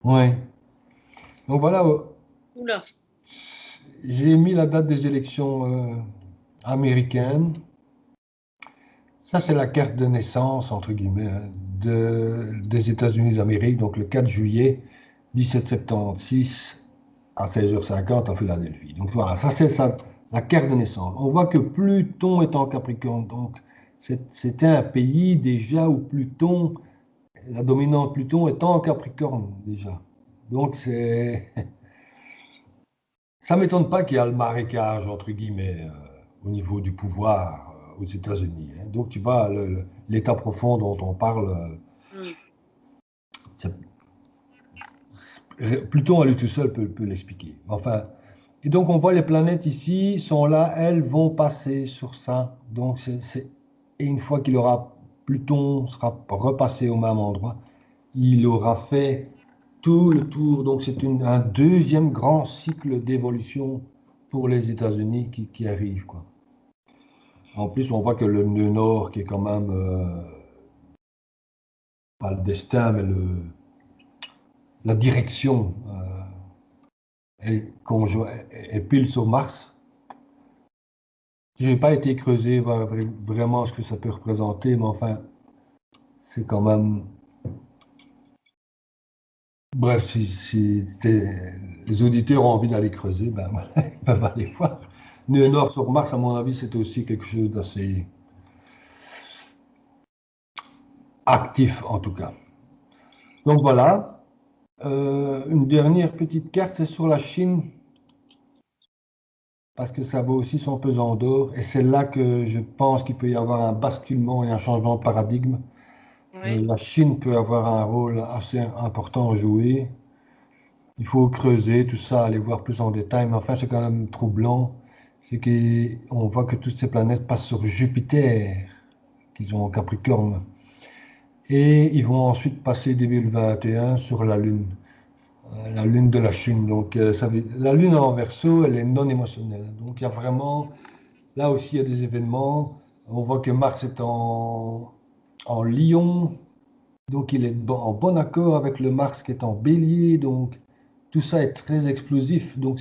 Ouais. Donc voilà, Oula. j'ai mis la date des élections américaines. Ça, c'est la carte de naissance, entre guillemets, hein, des États-Unis d'Amérique, donc le 4 juillet 1776 à 16h50 à Philadelphie. Donc voilà, ça c'est ça, la carte de naissance. On voit que Pluton est en Capricorne, donc c'était un pays déjà où Pluton, la dominante Pluton est en Capricorne déjà. Donc ça ne m'étonne pas qu'il y a le marécage, entre guillemets, au niveau du pouvoir aux États-Unis. Hein. Donc, tu vois, l'état profond dont on parle, Hmm. Pluton à lui tout seul peut l'expliquer. Enfin, et donc, on voit les planètes ici sont là, elles vont passer sur ça. Donc, et une fois qu'il aura, Pluton sera repassé au même endroit, il aura fait tout le tour. Donc, c'est un deuxième grand cycle d'évolution pour les États-Unis qui arrive, quoi. En plus, on voit que le nœud nord, qui est quand même pas le destin, mais la direction, est pile sur Mars. Je n'ai pas été creusé voir vraiment ce que ça peut représenter, mais enfin, c'est quand même. Bref, si les auditeurs ont envie d'aller creuser, ben voilà, ils peuvent aller voir. Nœud nord sur Mars, à mon avis, c'était aussi quelque chose d'assez actif, en tout cas. Donc voilà. Une dernière petite carte, c'est sur la Chine, parce que ça vaut aussi son pesant d'or. Et c'est là que je pense qu'il peut y avoir un basculement et un changement de paradigme. Ouais. La Chine peut avoir un rôle assez important à jouer. Il faut creuser tout ça, aller voir plus en détail, mais enfin, c'est quand même troublant. C'est qu'on voit que toutes ces planètes passent sur Jupiter, qu'ils ont en Capricorne. Et ils vont ensuite passer début 2021 sur la Lune de la Chine. Donc, la Lune en Verseau, elle est non émotionnelle. Donc, il y a vraiment, là aussi, il y a des événements. On voit que Mars est en Lion, donc il est en bon accord avec le Mars qui est en Bélier. Donc, tout ça est très explosif. Donc,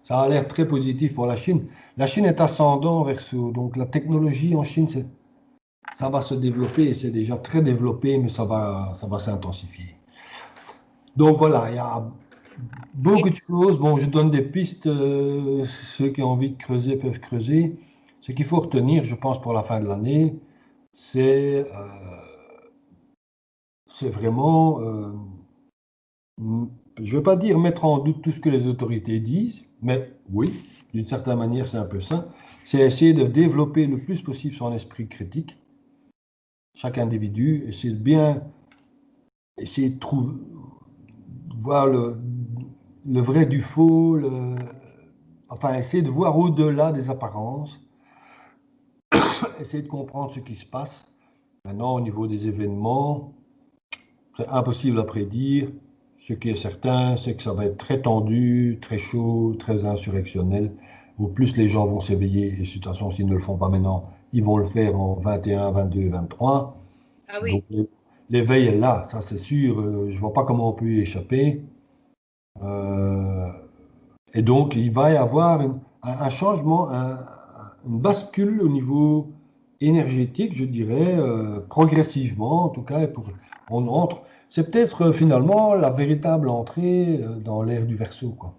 ça a l'air très positif pour la Chine. La Chine est ascendant Verseau. Donc, la technologie en Chine, ça va se développer et c'est déjà très développé, mais ça va s'intensifier. Donc, voilà, il y a beaucoup de choses. Bon, je donne des pistes. Ceux qui ont envie de creuser peuvent creuser. Ce qu'il faut retenir, je pense, pour la fin de l'année, c'est vraiment, je ne veux pas dire mettre en doute tout ce que les autorités disent, mais oui, d'une certaine manière, c'est un peu ça. C'est essayer de développer le plus possible son esprit critique, chaque individu, essayer de bien, essayer de trouver, voir le vrai du faux, enfin, essayer de voir au-delà des apparences, essayer de comprendre ce qui se passe. Maintenant, au niveau des événements, c'est impossible à prédire. Ce qui est certain, c'est que ça va être très tendu, très chaud, très insurrectionnel. Au plus les gens vont s'éveiller, et de toute façon, s'ils ne le font pas maintenant, ils vont le faire en 21, 22, 23. Ah Donc oui. l'éveil est là, ça c'est sûr. Je ne vois pas comment on peut y échapper. Euh, et donc, il va y avoir un changement, une bascule au niveau énergétique, je dirais, progressivement, en tout cas, on entre. C'est peut-être finalement la véritable entrée dans l'ère du Verseau, quoi.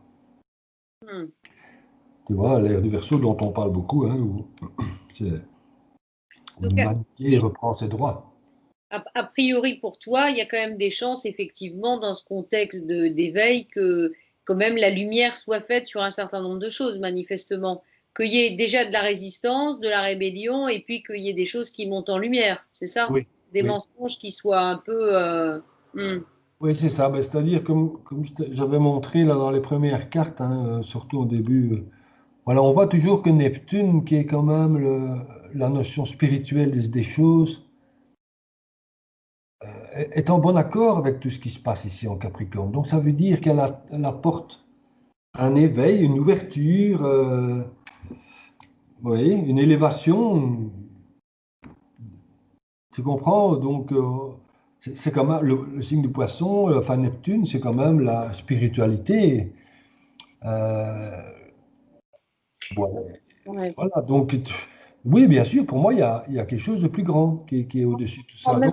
Hmm. Tu vois, l'ère du Verseau dont on parle beaucoup, hein, où Donc, l'humanité et reprend ses droits. a priori pour toi, il y a quand même des chances, effectivement, dans ce contexte d'éveil, que quand même la lumière soit faite sur un certain nombre de choses, manifestement. Qu'il y ait déjà de la résistance, de la rébellion, et puis qu'il y ait des choses qui montent en lumière, c'est ça? Oui, Des oui. mensonges qui soient un peu... hmm. Oui, c'est ça. Ben, c'est-à-dire, comme j'avais montré là dans les premières cartes, hein, surtout au début. Voilà, on voit toujours que Neptune, qui est quand même la notion spirituelle des choses, est en bon accord avec tout ce qui se passe ici en Capricorne. Donc ça veut dire elle apporte un éveil, une ouverture, oui, une élévation. Tu comprends? Donc c'est quand même le signe du poisson, enfin Neptune, c'est quand même la spiritualité. Euh, voilà. Ouais. Voilà, donc oui, bien sûr, pour moi, il y a quelque chose de plus grand qui est au-dessus de tout En ça. même...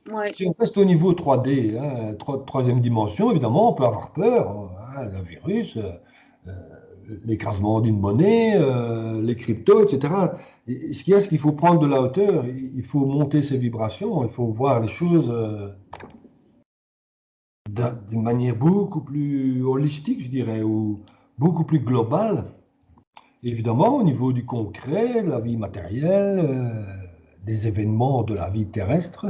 Donc, ouais. si on reste au niveau 3D, hein, troisième dimension, évidemment, on peut avoir peur, hein, le virus, euh, l'écrasement d'une monnaie, les cryptos, etc. Et ce qu'il y a, c'est qu'il faut prendre de la hauteur, il faut monter ses vibrations, il faut voir les choses d'une manière beaucoup plus holistique, je dirais, ou beaucoup plus global. Évidemment, au niveau du concret, de la vie matérielle, des événements de la vie terrestre,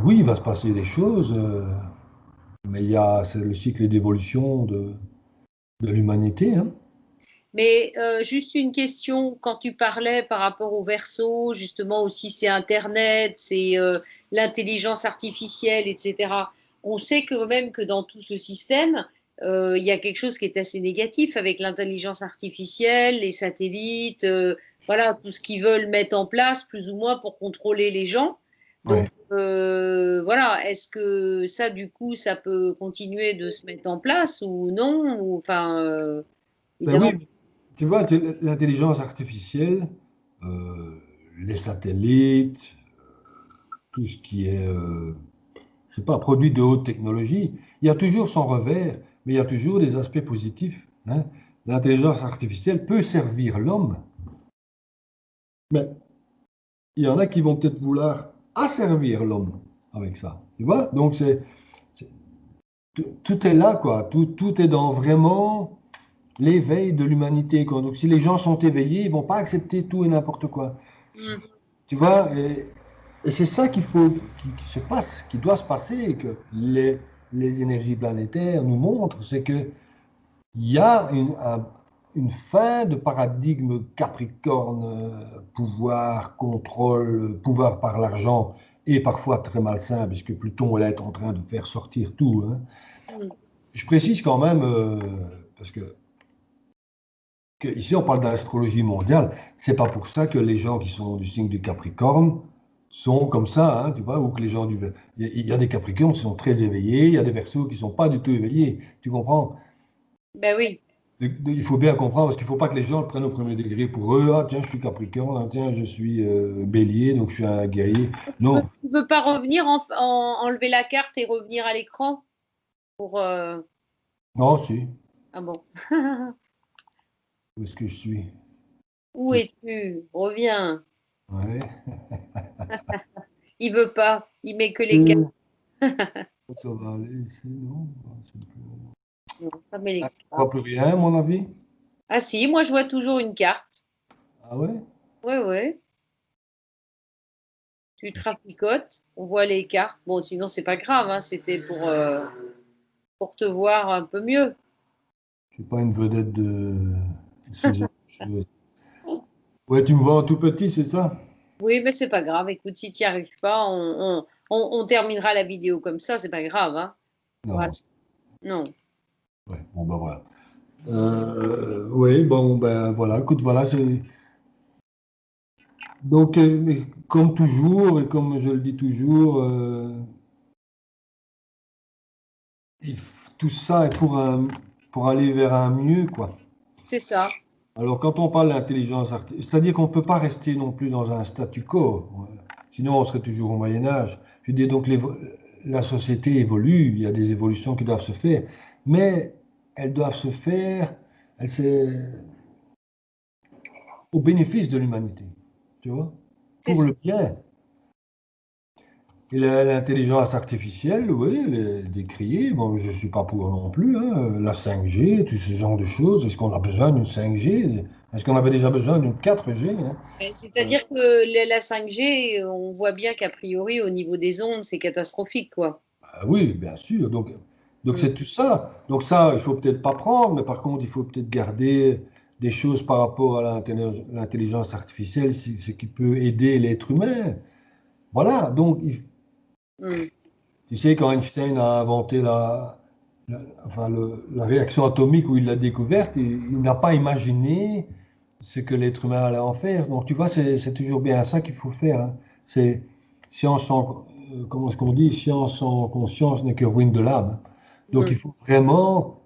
oui, il va se passer des choses, mais c'est le cycle d'évolution de l'humanité, hein. Mais juste une question, quand tu parlais par rapport au Verseau, justement aussi c'est Internet, c'est l'intelligence artificielle, etc. On sait quand même que dans tout ce système, il y a quelque chose qui est assez négatif avec l'intelligence artificielle, les satellites, voilà, tout ce qu'ils veulent mettre en place plus ou moins pour contrôler les gens. Donc Ouais. voilà, est-ce que ça, du coup, ça peut continuer de se mettre en place ou non? Ou, enfin, Ben évidemment. oui, tu vois, l'intelligence artificielle, euh, les satellites, tout ce qui est, je sais pas, produit de haute technologie, il y a toujours son revers, mais il y a toujours des aspects positifs, hein. L'intelligence artificielle peut servir l'homme, mais il y en a qui vont peut-être vouloir asservir l'homme avec ça. Tu vois? Donc, c'est- tout est là, quoi. Tout est dans vraiment l'éveil de l'humanité, quoi. Donc, si les gens sont éveillés, ils vont pas accepter tout et n'importe quoi. Hmm. Tu vois? Et c'est ça qui se passe, qui doit se passer, et que les énergies planétaires nous montrent, c'est que il y a une fin de paradigme Capricorne, pouvoir, contrôle, pouvoir par l'argent, et parfois très malsain, puisque Pluton là, est en train de faire sortir tout, hein. Hmm. Je précise quand même, parce que ici on parle d'astrologie mondiale, c'est pas pour ça que les gens qui sont du signe du Capricorne sont comme ça, hein, tu vois, ou que les gens il y a des Capricornes qui sont très éveillés, il y a des Verseaux qui sont pas du tout éveillés, tu comprends? Ben oui. Il faut bien comprendre, parce qu'il ne faut pas que les gens le prennent au premier degré pour eux. Ah, tiens, je suis Capricorne, ah, tiens, je suis Bélier, donc je suis un guerrier. Non, Tu veux pas revenir, enlever la carte et revenir à l'écran pour. non, si. Ah bon. Où est-ce que je suis? Où es-tu? Reviens. Ouais. Il veut pas. Il met que les cartes. Euh, Ça va aller ici, non? Non, pas met les Ah, je cartes. vois plus rien, à mon avis. Ah si, moi je vois toujours une carte. Ah ouais? Ouais, ouais. Tu traficotes, on voit les cartes. Bon, sinon c'est pas grave, hein, c'était pour te voir un peu mieux. Je suis pas une vedette de ce genre de choses. Ouais, tu me vois en tout petit, c'est ça? Oui, mais c'est pas grave. Écoute, si tu n'y arrives pas, on terminera la vidéo comme ça, c'est pas grave, hein. Voilà. Non. Non. Ouais, bon, ben voilà. Oui, bon, ben voilà, écoute, voilà, c'est. Donc, mais comme toujours, et comme je le dis toujours, tout ça est pour aller vers un mieux, quoi. C'est ça. Alors, quand on parle d'intelligence artificielle, c'est-à-dire qu'on ne peut pas rester non plus dans un statu quo. Sinon, on serait toujours au Moyen Âge. Je dis donc, la société évolue, il y a des évolutions qui doivent se faire, mais elles doivent se faire au bénéfice de l'humanité, tu vois, C'est pour ça. le bien. Et l'intelligence artificielle, oui, elle est décriée. Bon, je ne suis pas pour non plus, hein. La 5G, tout ce genre de choses. Est-ce qu'on a besoin d'une 5G? Est-ce qu'on avait déjà besoin d'une 4G, hein? C'est-à-dire que la 5G, on voit bien qu'a priori, au niveau des ondes, c'est catastrophique, quoi. Ah oui, bien sûr. Donc Mm. c'est tout ça. Donc ça, il faut peut-être pas prendre, mais par contre, il faut peut-être garder des choses par rapport à l'intelligence artificielle, ce qui peut aider l'être humain. Voilà. Donc, Mm. tu sais, quand Einstein a inventé enfin, la réaction atomique où il l'a découverte, il n'a pas imaginé ce que l'être humain allait en faire. Donc, tu vois, c'est toujours bien ça qu'il faut faire, hein. C'est science sans, comment est-ce qu'on dit, science sans conscience n'est que ruine de l'âme. Donc, il Mm. faut vraiment,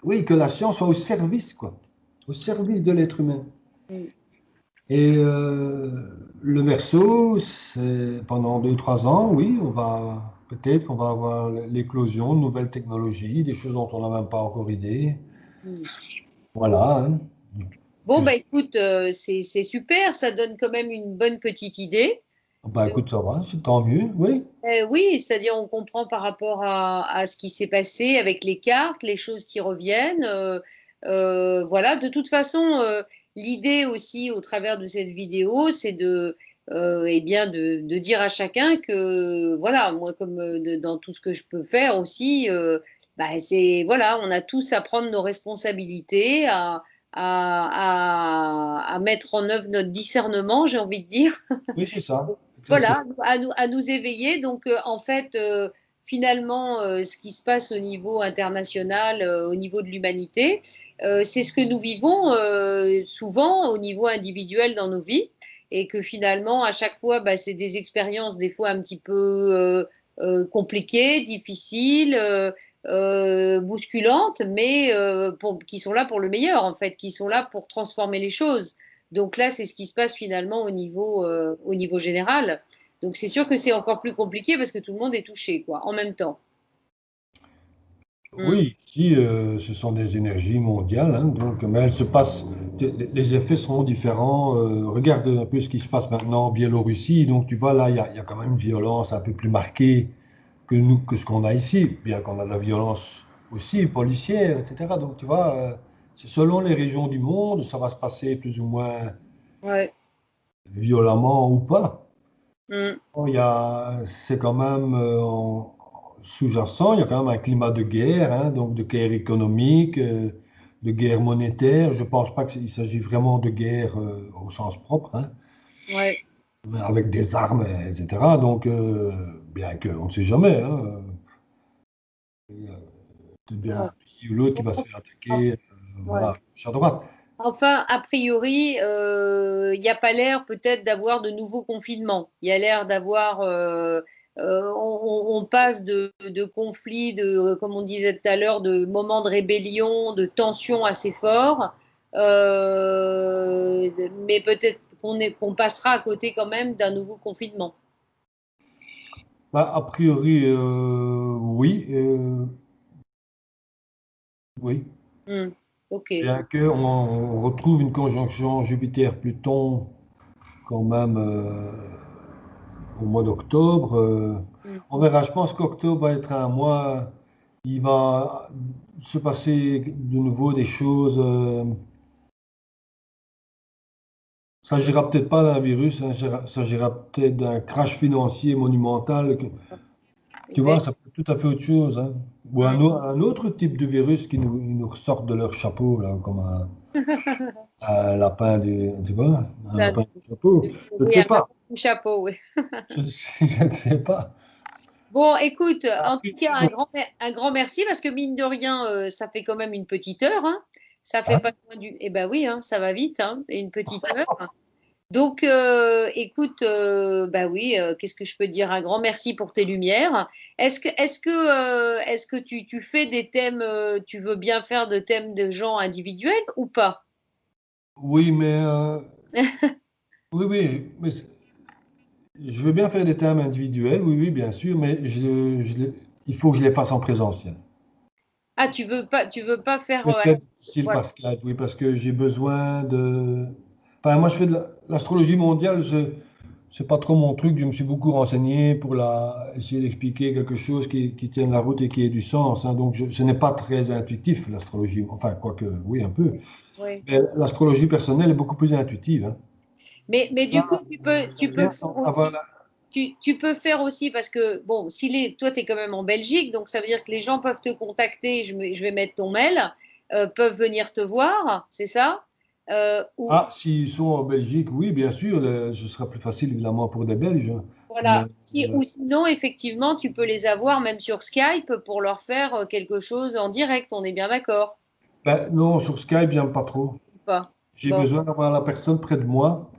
oui, que la science soit au service, quoi, au service de l'être humain. Mm. Et le verso, c'est pendant 2, 3 ans, oui, peut-être qu'on va avoir l'éclosion de nouvelles technologies, des choses dont on n'a même pas encore idée. Mm. Voilà, hein. Bon, Que- bah écoute, c'est super, ça donne quand même une bonne petite idée. Bah écoute, ça va, c'est tant mieux, oui. Oui, c'est-à-dire on comprend par rapport à ce qui s'est passé avec les cartes, les choses qui reviennent. Voilà, de toute façon, l'idée aussi au travers de cette vidéo, c'est eh bien de dire à chacun que, voilà, moi comme dans tout ce que je peux faire aussi, bah, c'est, voilà, on a tous à prendre nos responsabilités, à mettre en œuvre notre discernement, j'ai envie de dire. Oui, c'est ça, exactement. Voilà, à nous éveiller. Donc, en fait, finalement, ce qui se passe au niveau international, au niveau de l'humanité, c'est ce que nous vivons souvent au niveau individuel dans nos vies. Et que finalement, à chaque fois, bah, c'est des expériences des fois un petit peu compliquées, difficiles, bousculantes, mais qui sont là pour le meilleur, en fait, qui sont là pour transformer les choses. Donc là, c'est ce qui se passe finalement au niveau général. Donc c'est sûr que c'est encore plus compliqué parce que tout le monde est touché, quoi, en même temps. Mm. Oui, ici, ce sont des énergies mondiales, hein, donc, mais elles se passent, les effets seront différents. Regarde un peu ce qui se passe maintenant en Biélorussie. Donc, tu vois, là, il y a quand même une violence un peu plus marquée que nous, que ce qu'on a ici, bien qu'on a de la violence aussi policière, etc. Donc, tu vois, c'est selon les régions du monde, ça va se passer plus ou moins Ouais. violemment ou pas. Mm. Bon, c'est quand même sous-jacent, il y a quand même un climat de guerre, hein, donc de guerre économique, de guerre monétaire. Je ne pense pas qu'il s'agit vraiment de guerre au sens propre, hein, Ouais. mais avec des armes, etc. Donc, bien qu'on ne sait jamais, hein, peut-être bien un Ouais. pays ou l'autre qui va se faire En- attaquer, voilà, ouais. à gauche, à droite. Enfin, a priori, il n'y a pas l'air peut-être d'avoir de nouveaux confinements. Il y a l'air d'avoir, on passe de conflits, comme on disait tout à l'heure, de moments de rébellion, de tensions assez forts. Mais peut-être qu'on passera à côté quand même d'un nouveau confinement. Bah, a priori, oui, oui. Hmm. Ok. Bien qu'on retrouve une conjonction Jupiter-Pluton quand même au mois d'octobre. Hmm. On verra, je pense qu'octobre va être un mois, il va se passer de nouveau des choses. Il ne s'agira peut-être pas d'un virus, hein, il s'agira peut-être d'un crash financier monumental. Tu vois, Ok. ça peut être tout à fait autre chose, hein. Ou Hmm. un autre type de virus qui nous ressortent de leur chapeau, là, comme un lapin tu vois, un Ça, lapin du chapeau. Je ne oui, sais un pas. lapin du chapeau, oui. Je ne sais pas. Bon, écoute, en tout Puis, cas, donc, un grand merci parce que mine de rien, ça fait quand même une petite heure, hein. Ça fait hein, pas loin du. Eh ben oui, hein, ça va vite, hein, une petite heure. Donc, écoute, bah oui, qu'est-ce que je peux dire? Un grand merci pour tes lumières. Est-ce que tu fais des thèmes, tu veux bien faire de thèmes de gens individuels ou pas? oui, mais oui, oui, je veux bien faire des thèmes individuels, oui, oui, bien sûr, mais il faut que je les fasse en présentiel. Ah, tu veux pas faire. C'est très difficile Voilà. par Skype, oui, parce que j'ai besoin de. Enfin, moi, je fais de l'astrologie mondiale, c'est pas trop mon truc. Je me suis beaucoup renseigné pour essayer d'expliquer quelque chose qui tienne la route et qui ait du sens, hein. Donc, ce n'est pas très intuitif, l'astrologie. Enfin, quoique, oui, un peu. Ouais. Mais l'astrologie personnelle est beaucoup plus intuitive, hein. Mais du coup, tu peux Bien faire avoir aussi. Tu peux faire aussi parce que, bon, toi, tu es quand même en Belgique, donc ça veut dire que les gens peuvent te contacter, je vais mettre ton mail, peuvent venir te voir, c'est ça? Ou, Ah, s'ils sont en Belgique, oui, bien sûr, ce sera plus facile évidemment pour des Belges, hein. Mais voilà. Ou sinon, effectivement, tu peux les avoir même sur Skype pour leur faire quelque chose en direct, on est bien d'accord? ben, non, sur Skype, j'aime pas trop. Ou pas? J'ai Bon. besoin d'avoir la personne près de moi.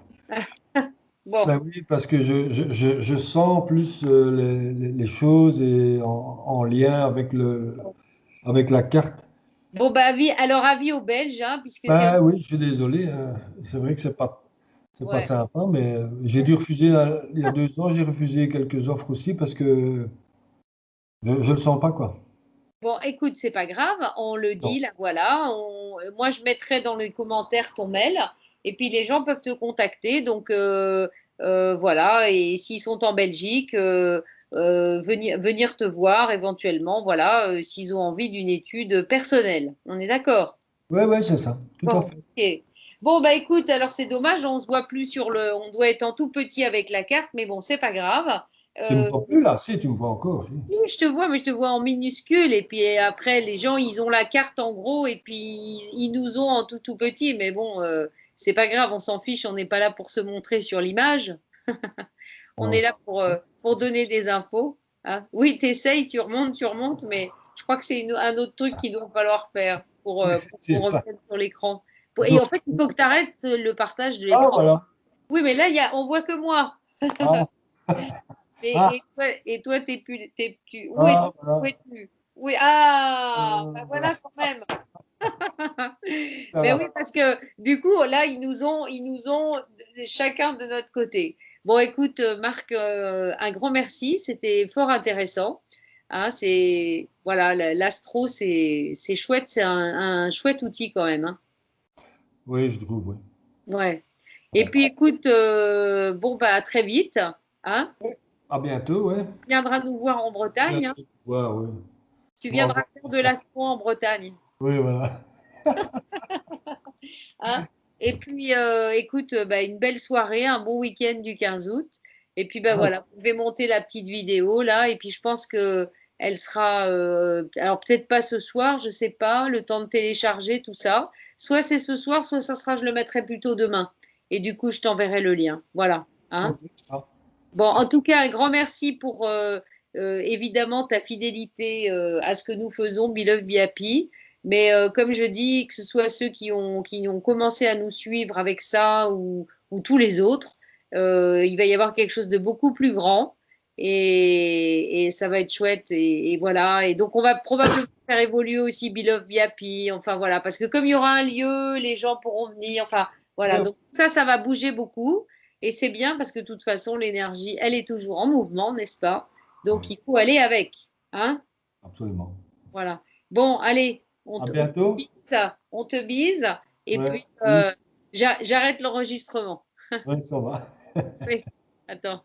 Bon. Ben oui, parce que je sens plus les choses et en lien avec avec la carte. Bon, bah, alors avis aux Belges, hein, puisque tu es en. Ben oui, je suis désolé, hein. C'est vrai que c'est pas Ouais. sympa, mais j'ai dû refuser, il y a 2 ans, j'ai refusé quelques offres aussi parce que je le sens pas, quoi. Bon, écoute, c'est pas grave, on le Non. dit, là, voilà. Moi, je mettrai dans les commentaires ton mail, et puis les gens peuvent te contacter. Donc, Voilà, et s'ils sont en Belgique, venir te voir éventuellement, voilà, s'ils ont envie d'une étude personnelle. On est d'accord? Oui, oui, c'est ça, tout à Bon, fait. ok. Bon, bah écoute, alors c'est dommage, on se voit plus sur le. On doit être en tout petit avec la carte, mais bon, c'est pas grave. Tu me Euh, vois plus là? Si, tu me vois encore. Si. oui, je te vois, mais je te vois en minuscule. Et puis après, les gens, ils ont la carte en gros et puis ils nous ont en tout tout petit. Mais bon, c'est pas grave, on s'en fiche, on n'est pas là pour se montrer sur l'image. On est Non. là pour donner des infos. Hein. Oui, tu essayes, tu remontes, mais je crois que c'est un autre truc qu'il doit falloir faire pour qu'on C'est ça. revienne sur l'écran. Et Donc, en fait, il faut que tu arrêtes le partage de ah, l'écran. voilà. Oui, mais là, on voit que moi. Ah, ah, Et toi, ah, où voilà. es-tu? Oui, ah, ben Voilà. voilà quand même. Ça Ben va. oui, parce que du coup, là, ils nous ont chacun de notre côté. Bon, écoute, Marc, un grand merci. C'était fort intéressant. Hein, voilà, l'astro, c'est chouette. C'est un chouette outil quand même. Hein. Oui, je trouve, oui. Ouais. Et Ouais. puis, écoute, bon, bah, à très vite. Hein. À bientôt, ouais. Tu viendras nous voir en Bretagne. Hein. Bientôt. Ouais, ouais. Tu Bon, viendras bon, faire de l'astro en Bretagne. oui, voilà. Hein. Et puis, écoute, bah, une belle soirée, un bon week-end du 15 août. Et puis, bah, Ah, voilà, je vais monter la petite vidéo là. Et puis, je pense que elle sera, alors peut-être pas ce soir, je sais pas, le temps de télécharger tout ça. Soit c'est ce soir, soit ça sera, je le mettrai plutôt demain. Et du coup, je t'enverrai le lien. Voilà. Hein. ok, ça. Bon, en tout cas, un grand merci pour évidemment ta fidélité à ce que nous faisons, Be Love Be Happy. Mais comme je dis, que ce soit ceux qui ont commencé à nous suivre avec ça ou tous les autres, il va y avoir quelque chose de beaucoup plus grand et ça va être chouette. Et voilà. Et donc, on va probablement faire évoluer aussi Be Love Be Happy. Enfin, voilà. Parce que comme il y aura un lieu, les gens pourront venir. Enfin, voilà. Ouais, Donc, ça va bouger beaucoup. Et c'est bien parce que de toute façon, l'énergie, elle est toujours en mouvement, n'est-ce pas? Donc, ouais, il faut aller avec. Hein? absolument. Voilà. Bon, allez, À bientôt. on te bise. Et Ouais, puis, oui, j'arrête l'enregistrement. ouais, ça va. Oui, attends.